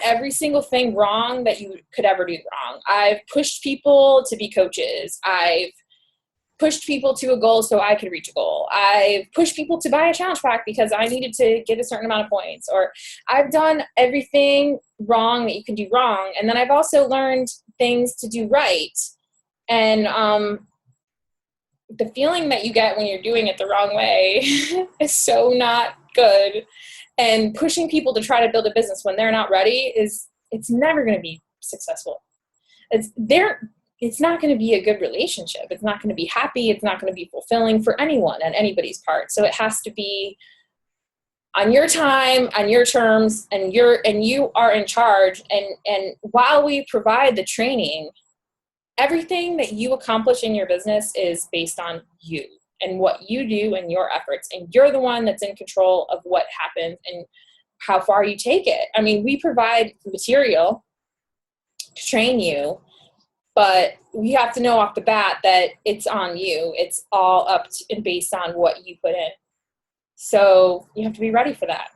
every single thing wrong that you could ever do wrong. I've pushed people to be coaches. I've pushed people to a goal so I could reach a goal. I've pushed people to buy a challenge pack because I needed to get a certain amount of points. Or I've done everything wrong that you can do wrong. And then I've also learned things to do right. And, the feeling that you get when you're doing it the wrong way is so not good. And pushing people to try to build a business when they're not ready it's never going to be successful. It's not going to be a good relationship. It's not going to be happy. It's not going to be fulfilling for anyone and anybody's part. So it has to be on your time, on your terms, and you are in charge. And while we provide the training, everything that you accomplish in your business is based on you and what you do and your efforts. And you're the one that's in control of what happens and how far you take it. I mean, we provide material to train you, but we have to know off the bat that it's on you. It's all up to, and based on what you put in. So you have to be ready for that.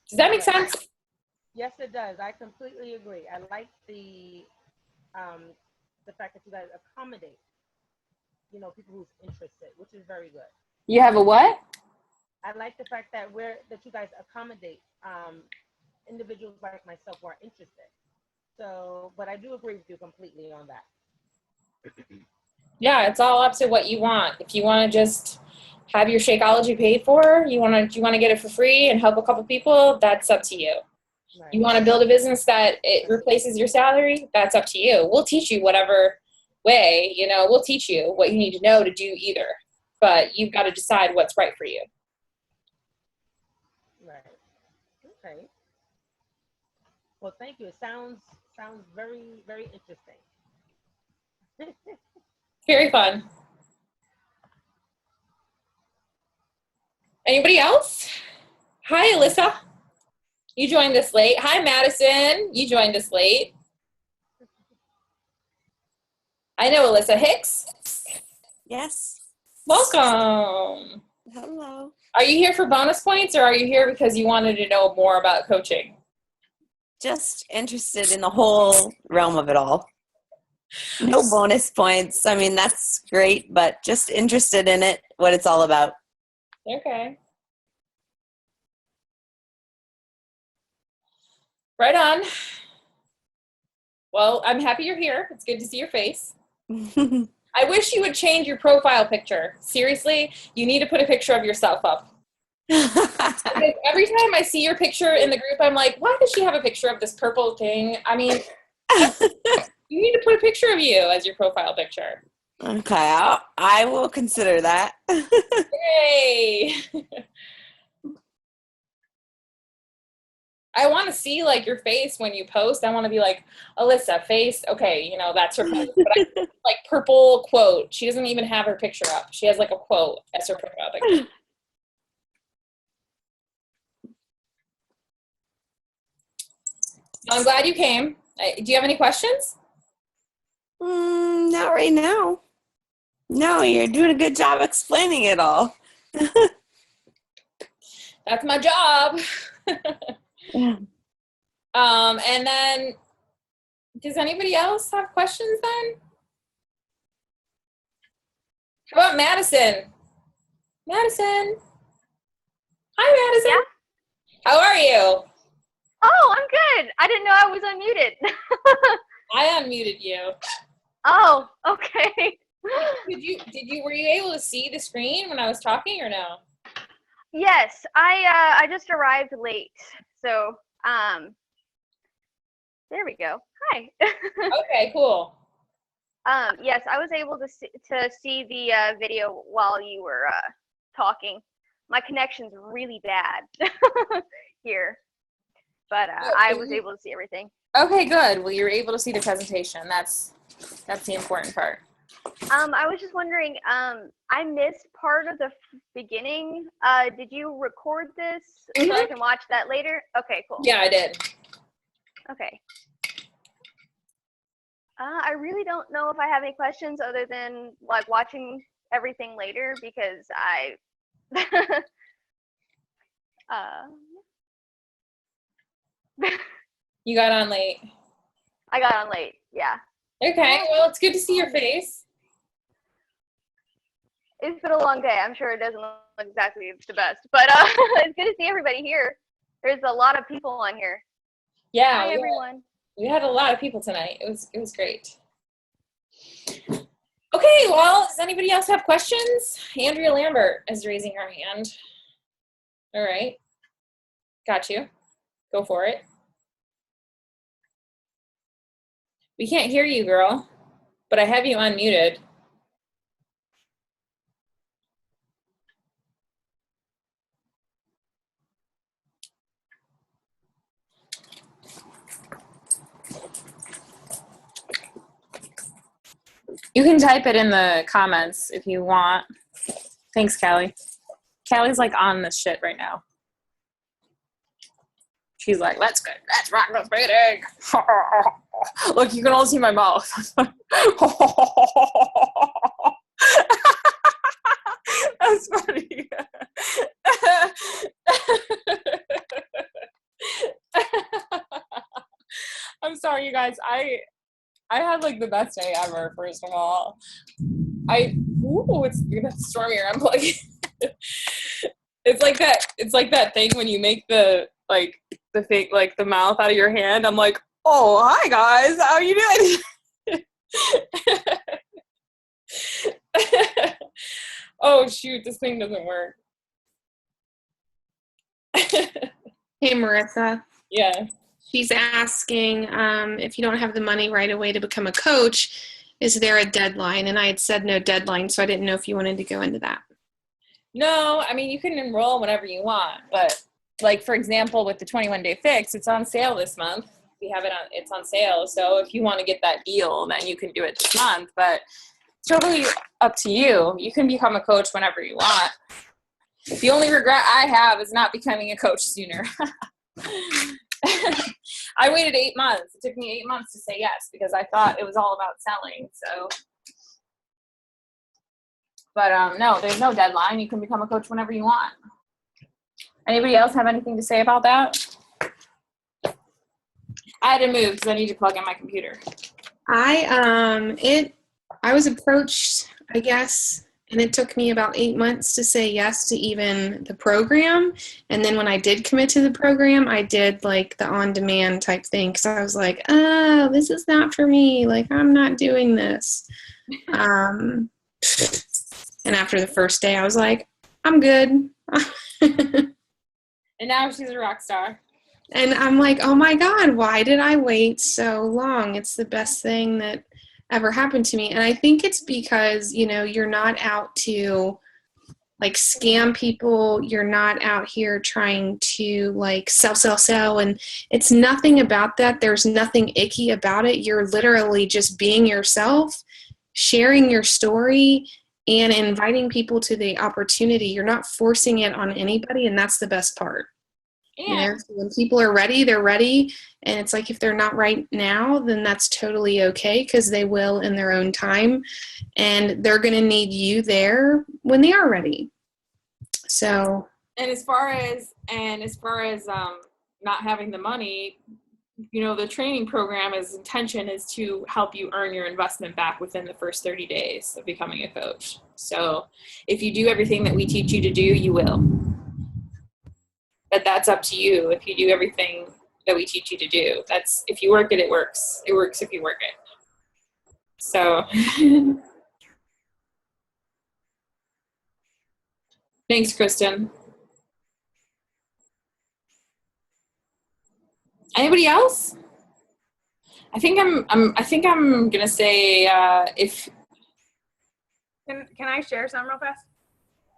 Does that make sense? Yes, it does. I completely agree. I like the fact that you guys accommodate, people who's interested, which is very good. You have a what? I like the fact that you guys accommodate individuals like myself who are interested. So, but I do agree with you completely on that. Yeah, it's all up to what you want. If you want to just have your Shakeology paid for, you want to get it for free and help a couple people, that's up to you. Right. You want to build a business that it replaces your salary, that's up to you. We'll teach you whatever way, we'll teach you what you need to know to do either. But you've got to decide what's right for you. Right. Okay. Well, thank you. It sounds very, very interesting. Very fun. Anybody else? Hi, Alyssa. You joined us late. Hi, Madison. You joined us late. I know Alyssa Hicks. Yes. Welcome. Hello. Are you here for bonus points, or are you here because you wanted to know more about coaching? Just interested in the whole realm of it all. No bonus points. I mean, that's great, but just interested in it, what it's all about. Okay. Right on. Well, I'm happy you're here. It's good to see your face. I wish you would change your profile picture. Seriously, you need to put a picture of yourself up. Because every time I see your picture in the group, I'm like, why does she have a picture of this purple thing? I mean, you need to put a picture of you as your profile picture. Okay, I will consider that. Yay! I want to see like your face when you post. I want to be like, Alyssa, face. Okay, that's her post. But I like purple quote. She doesn't even have her picture up. She has like a quote as her profile picture. I'm glad you came. Do you have any questions? Not right now. No, you're doing a good job explaining it all. That's my job. Yeah. And then, does anybody else have questions then? How about Madison? Madison. Hi, Madison. Yeah. How are you? Oh, I'm good. I didn't know I was unmuted. I unmuted you. Oh, okay. Were you able to see the screen when I was talking or no? Yes, I just arrived late. So, there we go. Hi. Okay, cool. Yes, I was able to see the video while you were talking. My connection's really bad here, but I was able to see everything. Okay, good. Well, you were able to see the presentation. That's the important part. I was just wondering, I missed part of the beginning. Did you record this so I can watch that later? Okay, cool. Yeah, I did. Okay. I really don't know if I have any questions other than like watching everything later because I You got on late. I got on late, yeah. Okay, well, it's good to see your face. It's been a long day. I'm sure it doesn't look exactly the best, but it's good to see everybody here. There's a lot of people on here. Yeah. Hi, everyone. We had a lot of people tonight. It was great. Okay, well, does anybody else have questions? Andrea Lambert is raising her hand. All right. Got you. Go for it. We can't hear you, girl, but I have you unmuted. You can type it in the comments if you want. Thanks, Callie. Callie's like on this shit right now. She's like, let's rock this meeting. Look, you can all see my mouth. That's funny. I'm sorry, you guys. I had like the best day ever, first of all. It's gonna storm here. I'm like, it's like that thing when you make the thing, like the mouth out of your hand. I'm like, oh, hi guys, how are you doing? Oh shoot, this thing doesn't work. Hey, Marissa. Yeah. She's asking if you don't have the money right away to become a coach, is there a deadline? And I had said no deadline, so I didn't know if you wanted to go into that. No, I mean, you can enroll whenever you want, but like, for example, with the 21-day fix, it's on sale this month. We have it on, it's on sale. So if you want to get that deal, then you can do it this month, but it's totally up to you. You can become a coach whenever you want. The only regret I have is not becoming a coach sooner. I waited 8 months. It took me 8 months to say yes because I thought it was all about selling. So, but no, there's no deadline. You can become a coach whenever you want. Anybody else have anything to say about that? I had to move because I need to plug in my computer. I was approached, I guess, and it took me about 8 months to say yes to even the program. And then when I did commit to the program, I did like the on-demand type thing because I was like, oh, this is not for me. Like, I'm not doing this. And after the first day, I was like, I'm good. And now she's a rock star. And I'm like, oh my God, why did I wait so long? It's the best thing that ever happened to me. And I think it's because, you know, you're not out to like scam people. You're not out here trying to like sell. And it's nothing about that. There's nothing icky about it. You're literally just being yourself, sharing your story, and inviting people to the opportunity. You're not forcing it on anybody. And that's the best part. Yeah. You know, so when people are ready, they're ready. And it's like, if they're not right now, then that's totally okay because they will in their own time. And they're going to need you there when they are ready. So. And as far as not having the money, you know, the training program's intention is to help you earn your investment back within the first 30 days of becoming a coach. So if you do everything that we teach you to do, you will. But that's up to you if you do everything that we teach you to do. That's, if you work it, it works. It works if you work it. So thanks, Kristen. Anybody else? I think I'm gonna say if. Can I share some real fast?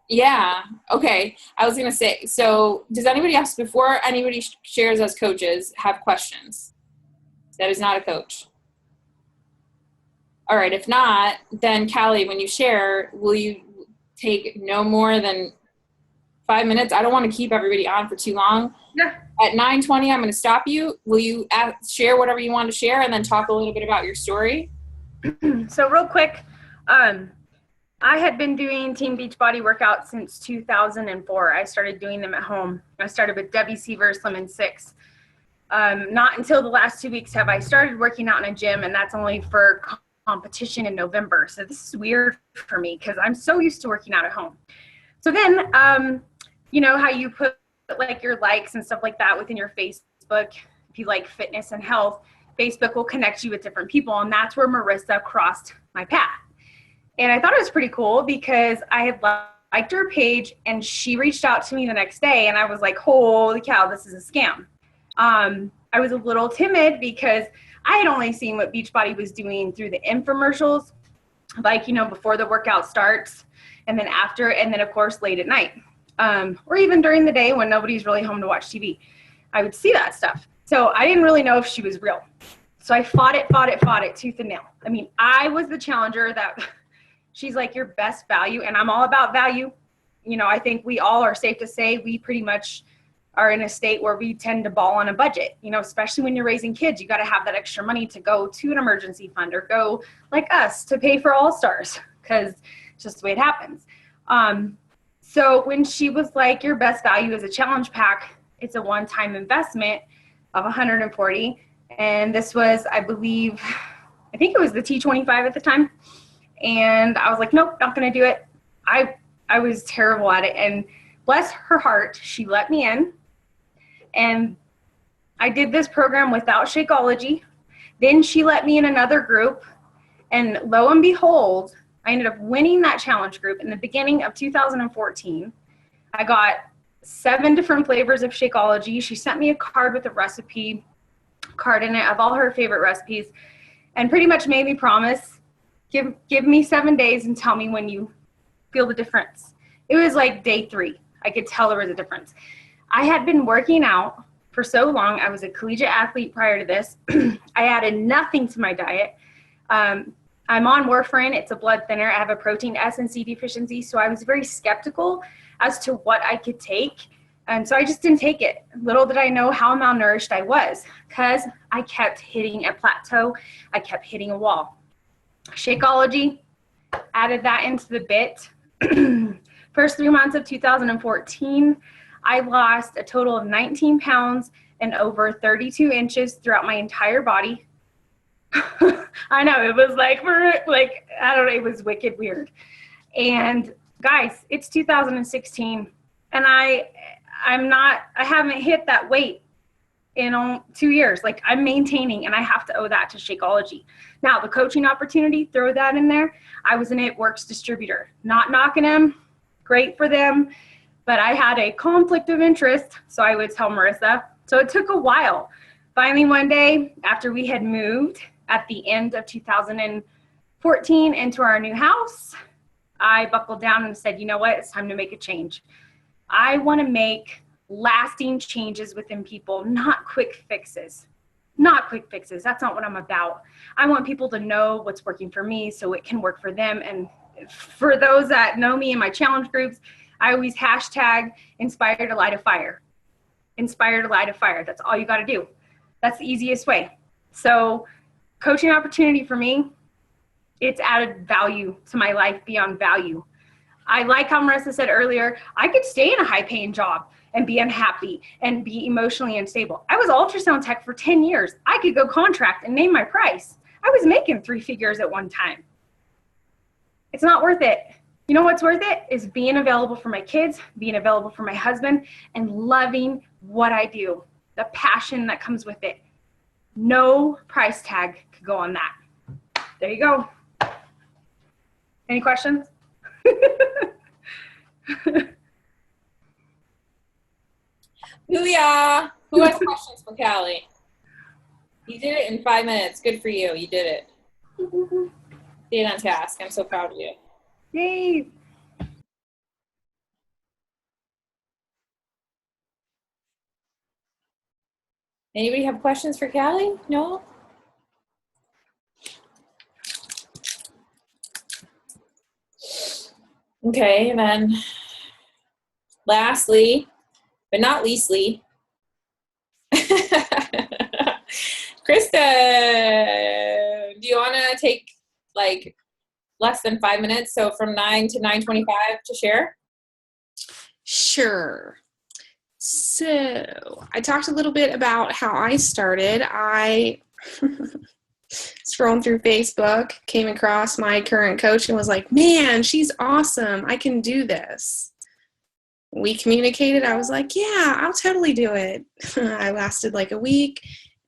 Yeah. Okay. I was going to say, so does anybody else, before anybody shares as coaches, have questions? That is not a coach. All right. If not, then Callie, when you share, will you take no more than 5 minutes? I don't want to keep everybody on for too long. Yeah. At 9:20, I'm going to stop you. Will you share whatever you want to share and then talk a little bit about your story? So real quick, I had been doing Team Beachbody workouts since 2004. I started doing them at home. I started with WC versus Lemon 6. Not until the last 2 weeks have I started working out in a gym, and that's only for competition in November. So this is weird for me because I'm so used to working out at home. So then, you know how you put like your likes and stuff like that within your Facebook. If you like fitness and health, Facebook will connect you with different people, and that's where Marissa crossed my path. And I thought it was pretty cool because I had liked her page, and she reached out to me the next day, and I was like, holy cow, this is a scam. I was a little timid because I had only seen what Beachbody was doing through the infomercials, like, before the workout starts, and then after, and then of course late at night, or even during the day when nobody's really home to watch TV. I would see that stuff. So I didn't really know if she was real. So I fought it tooth and nail. I mean, I was the challenger that she's like your best value, and I'm all about value. I think we all are safe to say we pretty much are in a state where we tend to ball on a budget, especially when you're raising kids. You got to have that extra money to go to an emergency fund or go like us to pay for All-Stars, because it's just the way it happens. So when she was like, your best value is a challenge pack, it's a one-time investment of $140. And this was, I think it was the T25 at the time. And I was like, nope, not going to do it. I was terrible at it. And bless her heart, she let me in. And I did this program without Shakeology. Then she let me in another group. And lo and behold, I ended up winning that challenge group in the beginning of 2014. I got 7 different flavors of Shakeology. She sent me a card with a recipe card in it of all her favorite recipes, and pretty much made me promise, give me 7 days and tell me when you feel the difference. It was like day 3. I could tell there was a difference. I had been working out for so long. I was a collegiate athlete prior to this. I added nothing to my diet. I'm on warfarin. It's a blood thinner. I have a protein S and C deficiency. So I was very skeptical as to what I could take. And so I just didn't take it. Little did I know how malnourished I was, because I kept hitting a plateau. I kept hitting a wall. Shakeology, added that into the bit. First 3 months of 2014, I lost a total of 19 pounds and over 32 inches throughout my entire body. I know, it was like, I don't know, it was wicked weird. And guys, it's 2016, and I haven't hit that weight in 2 years. Like, I'm maintaining, and I have to owe that to Shakeology. Now, the coaching opportunity, throw that in there. I was an It Works distributor. Not knocking them, great for them, but I had a conflict of interest, so I would tell Marissa. So it took a while. Finally, one day, after we had moved at the end of 2014 into our new house, I buckled down and said, you know what, it's time to make a change. I want to make lasting changes within people, not quick fixes. Not quick fixes. That's not what I'm about. I want people to know what's working for me so it can work for them. And for those that know me in my challenge groups, I always hashtag inspire to light a fire. Inspire to light a fire. That's all you got to do. That's the easiest way. So coaching opportunity for me, it's added value to my life beyond value. I like how Marissa said earlier, I could stay in a high-paying job and be unhappy and be emotionally unstable. I was ultrasound tech for 10 years. I could go contract and name my price. I was making 3 figures at one time. It's not worth it. You know what's worth it is being available for my kids, being available for my husband, and loving what I do, the passion that comes with it. No price tag could go on that. There you go. Any questions? Booyah! Who has questions for Callie? You did it in 5 minutes. Good for you. You did it. Stayed on task. I'm so proud of you. Yay! Anybody have questions for Callie? No? Okay, and then lastly, but not leastly, Krista, do you want to take like less than 5 minutes, so from 9 to 9:25 to share? Sure. So I talked a little bit about how I started. I scrolling through Facebook, came across my current coach and was like, man, she's awesome. I can do this. We communicated. I was like, yeah, I'll totally do it. I lasted like a week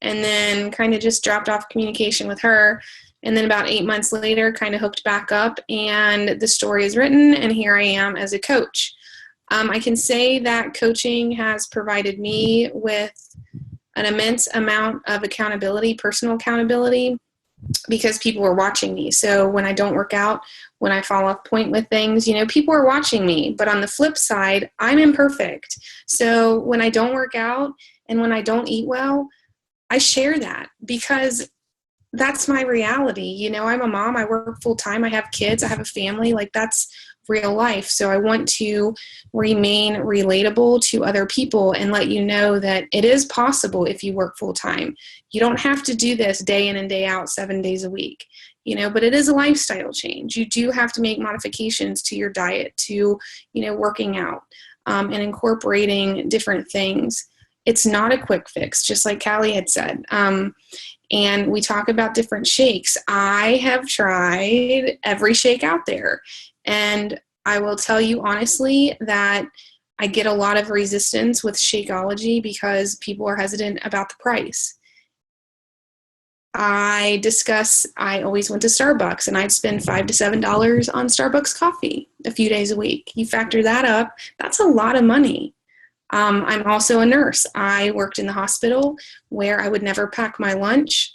and then kind of just dropped off communication with her. And then about 8 months later, kind of hooked back up, and the story is written, and here I am as a coach. I can say that coaching has provided me with an immense amount of accountability, personal accountability, because people are watching me. So when I don't work out, when I fall off point with things, people are watching me. But on the flip side, I'm imperfect. So when I don't work out and when I don't eat well, I share that because that's my reality. I'm a mom. I work full time. I have kids. I have a family. Like, that's real life. So I want to remain relatable to other people and let you know that it is possible if you work full time. You don't have to do this day in and day out, 7 days a week, but it is a lifestyle change. You do have to make modifications to your diet, to, working out, and incorporating different things. It's not a quick fix, just like Callie had said. And we talk about different shakes. I have tried every shake out there. And I will tell you honestly that I get a lot of resistance with Shakeology because people are hesitant about the price. I always went to Starbucks and I'd spend $5 to $7 on Starbucks coffee a few days a week. You factor that up, that's a lot of money. I'm also a nurse. I worked in the hospital where I would never pack my lunch,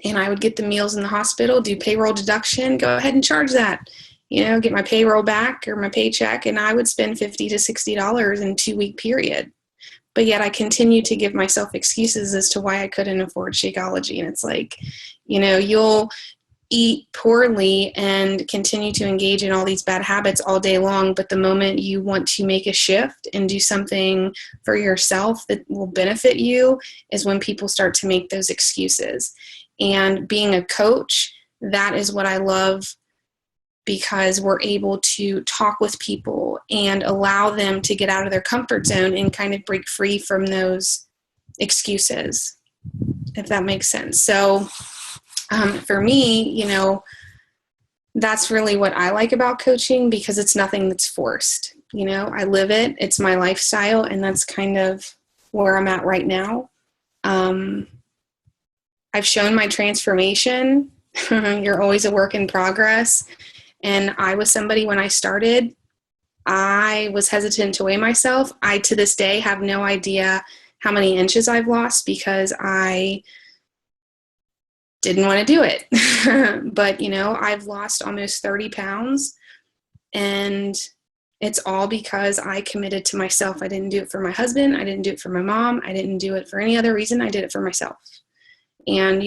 and I would get the meals in the hospital, do payroll deduction, go ahead and charge that, get my payroll back or my paycheck, and I would spend $50 to $60 in a 2-week period. But yet I continue to give myself excuses as to why I couldn't afford Shakeology. And it's like, you'll eat poorly and continue to engage in all these bad habits all day long, but the moment you want to make a shift and do something for yourself that will benefit you is when people start to make those excuses. And being a coach, that is what I love, because we're able to talk with people and allow them to get out of their comfort zone and kind of break free from those excuses, if that makes sense. So for me, that's really what I like about coaching, because it's nothing that's forced. I live it. It's my lifestyle, and that's kind of where I'm at right now. I've shown my transformation. You're always a work in progress. And I was somebody, when I started, I was hesitant to weigh myself. I, to this day, have no idea how many inches I've lost because I didn't want to do it. But, I've lost almost 30 pounds, and it's all because I committed to myself. I didn't do it for my husband. I didn't do it for my mom. I didn't do it for any other reason. I did it for myself. And,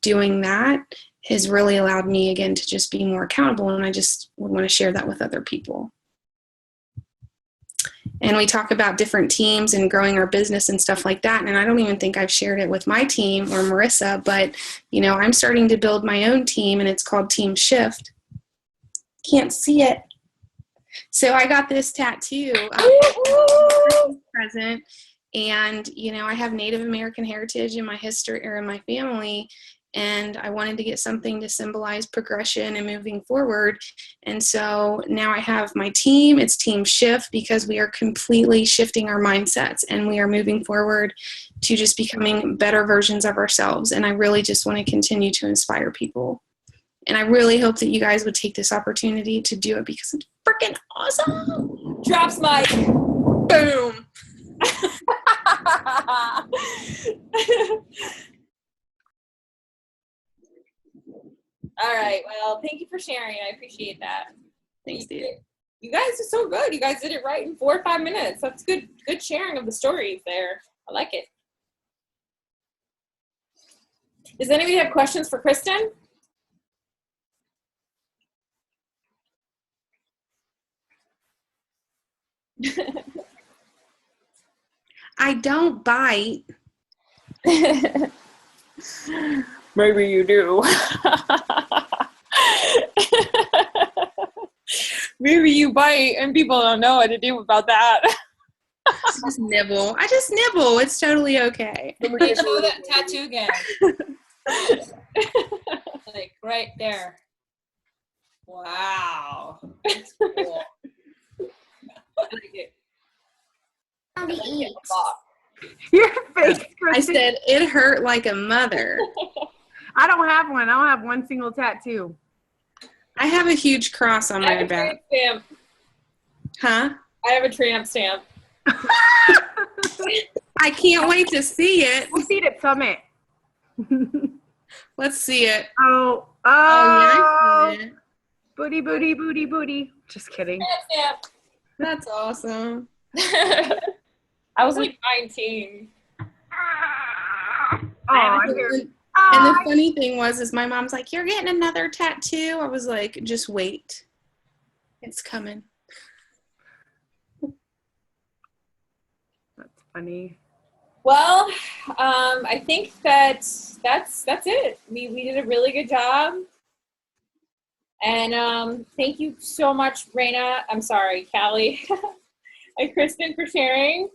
doing that has really allowed me, again, to just be more accountable. And I just would want to share that with other people. And we talk about different teams and growing our business and stuff like that. And I don't even think I've shared it with my team or Marissa, but, I'm starting to build my own team, and it's called Team Shift. Can't see it. So I got this tattoo present, and, I have Native American heritage in my history, or in my family, and I wanted to get something to symbolize progression and moving forward. And so now I have my team. It's Team Shift, because we are completely shifting our mindsets, and we are moving forward to just becoming better versions of ourselves. And I really just want to continue to inspire people. And I really hope that you guys would take this opportunity to do it, because it's freaking awesome. Drops mic. Boom. All right. Well, thank you for sharing. I appreciate that. Thanks, dude. You guys are so good. You guys did it right in 4 or 5 minutes. That's good sharing of the stories there. I like it. Does anybody have questions for Kristen? I don't bite. Maybe you do. Maybe you bite and people don't know what to do about that. Just nibble. I just nibble. It's totally okay. Show that tattoo again. Like right there. Wow. That's cool. I like it. Your face, I said it hurt like a mother. I don't have one. I don't have one single tattoo. I have a huge cross on I my have a back. tramp stamp. Huh? I have a tramp stamp. I can't wait to see it. We'll see it at Summit. Let's see it. Oh, Oh, yeah, I see it. booty, booty, booty, booty. Just kidding. Tramp That's awesome. stamp. I was like 19. Oh, And the funny thing is my mom's like, "You're getting another tattoo." I was like, "Just wait. It's coming." that's funny. Well, I think that's it. We did a really good job. And thank you so much, Callie and Kristen for sharing.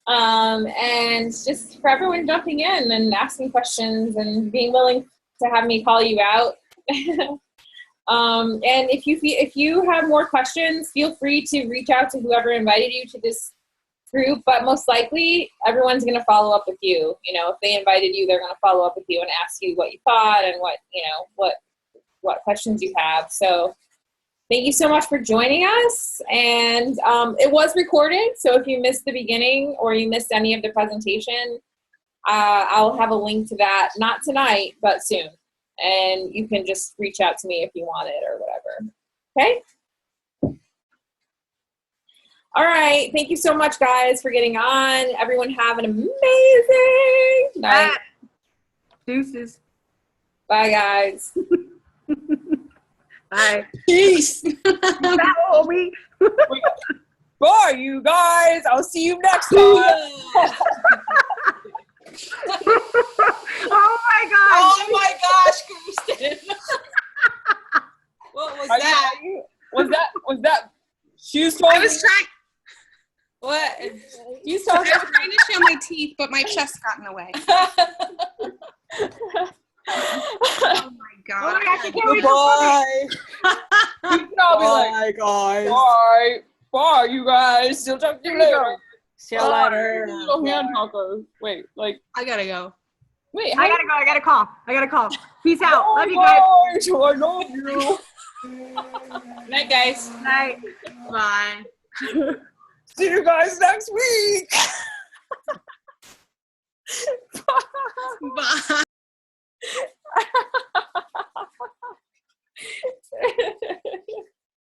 And just for everyone jumping in and asking questions and being willing to have me call you out. And if you have more questions, feel free to reach out to whoever invited you to this group, but most likely everyone's going to follow up with you. You know, if they invited you, they're going to follow up with you and ask you what you thought and what questions you have. So thank you so much for joining us. And it was recorded, so if you missed the beginning or you missed any of the presentation, I'll have a link to that, not tonight, but soon. And you can just reach out to me if you want it or whatever. Okay? All right. Thank you so much, guys, for getting on. Everyone have an amazing night. Deuces. Bye, guys. Bye. Peace. That homie. Bye, you guys. I'll see you next time. Oh my gosh. Oh my gosh, Kristen. What was that? Was that? She was I was trying. What? You I saw was trying to show my teeth, but my chest got in the way. Oh my god. Oh my gosh, I can't wait for Bye. You can all be like, Bye, guys. bye. Bye, you guys. Still talk to you later. See you later. Little hand talker. Wait, like, I gotta go. wait. I gotta go. I gotta call. Peace out. Oh, Love you guys. I love you. Night, guys. Night. Bye. See you guys next week. Bye.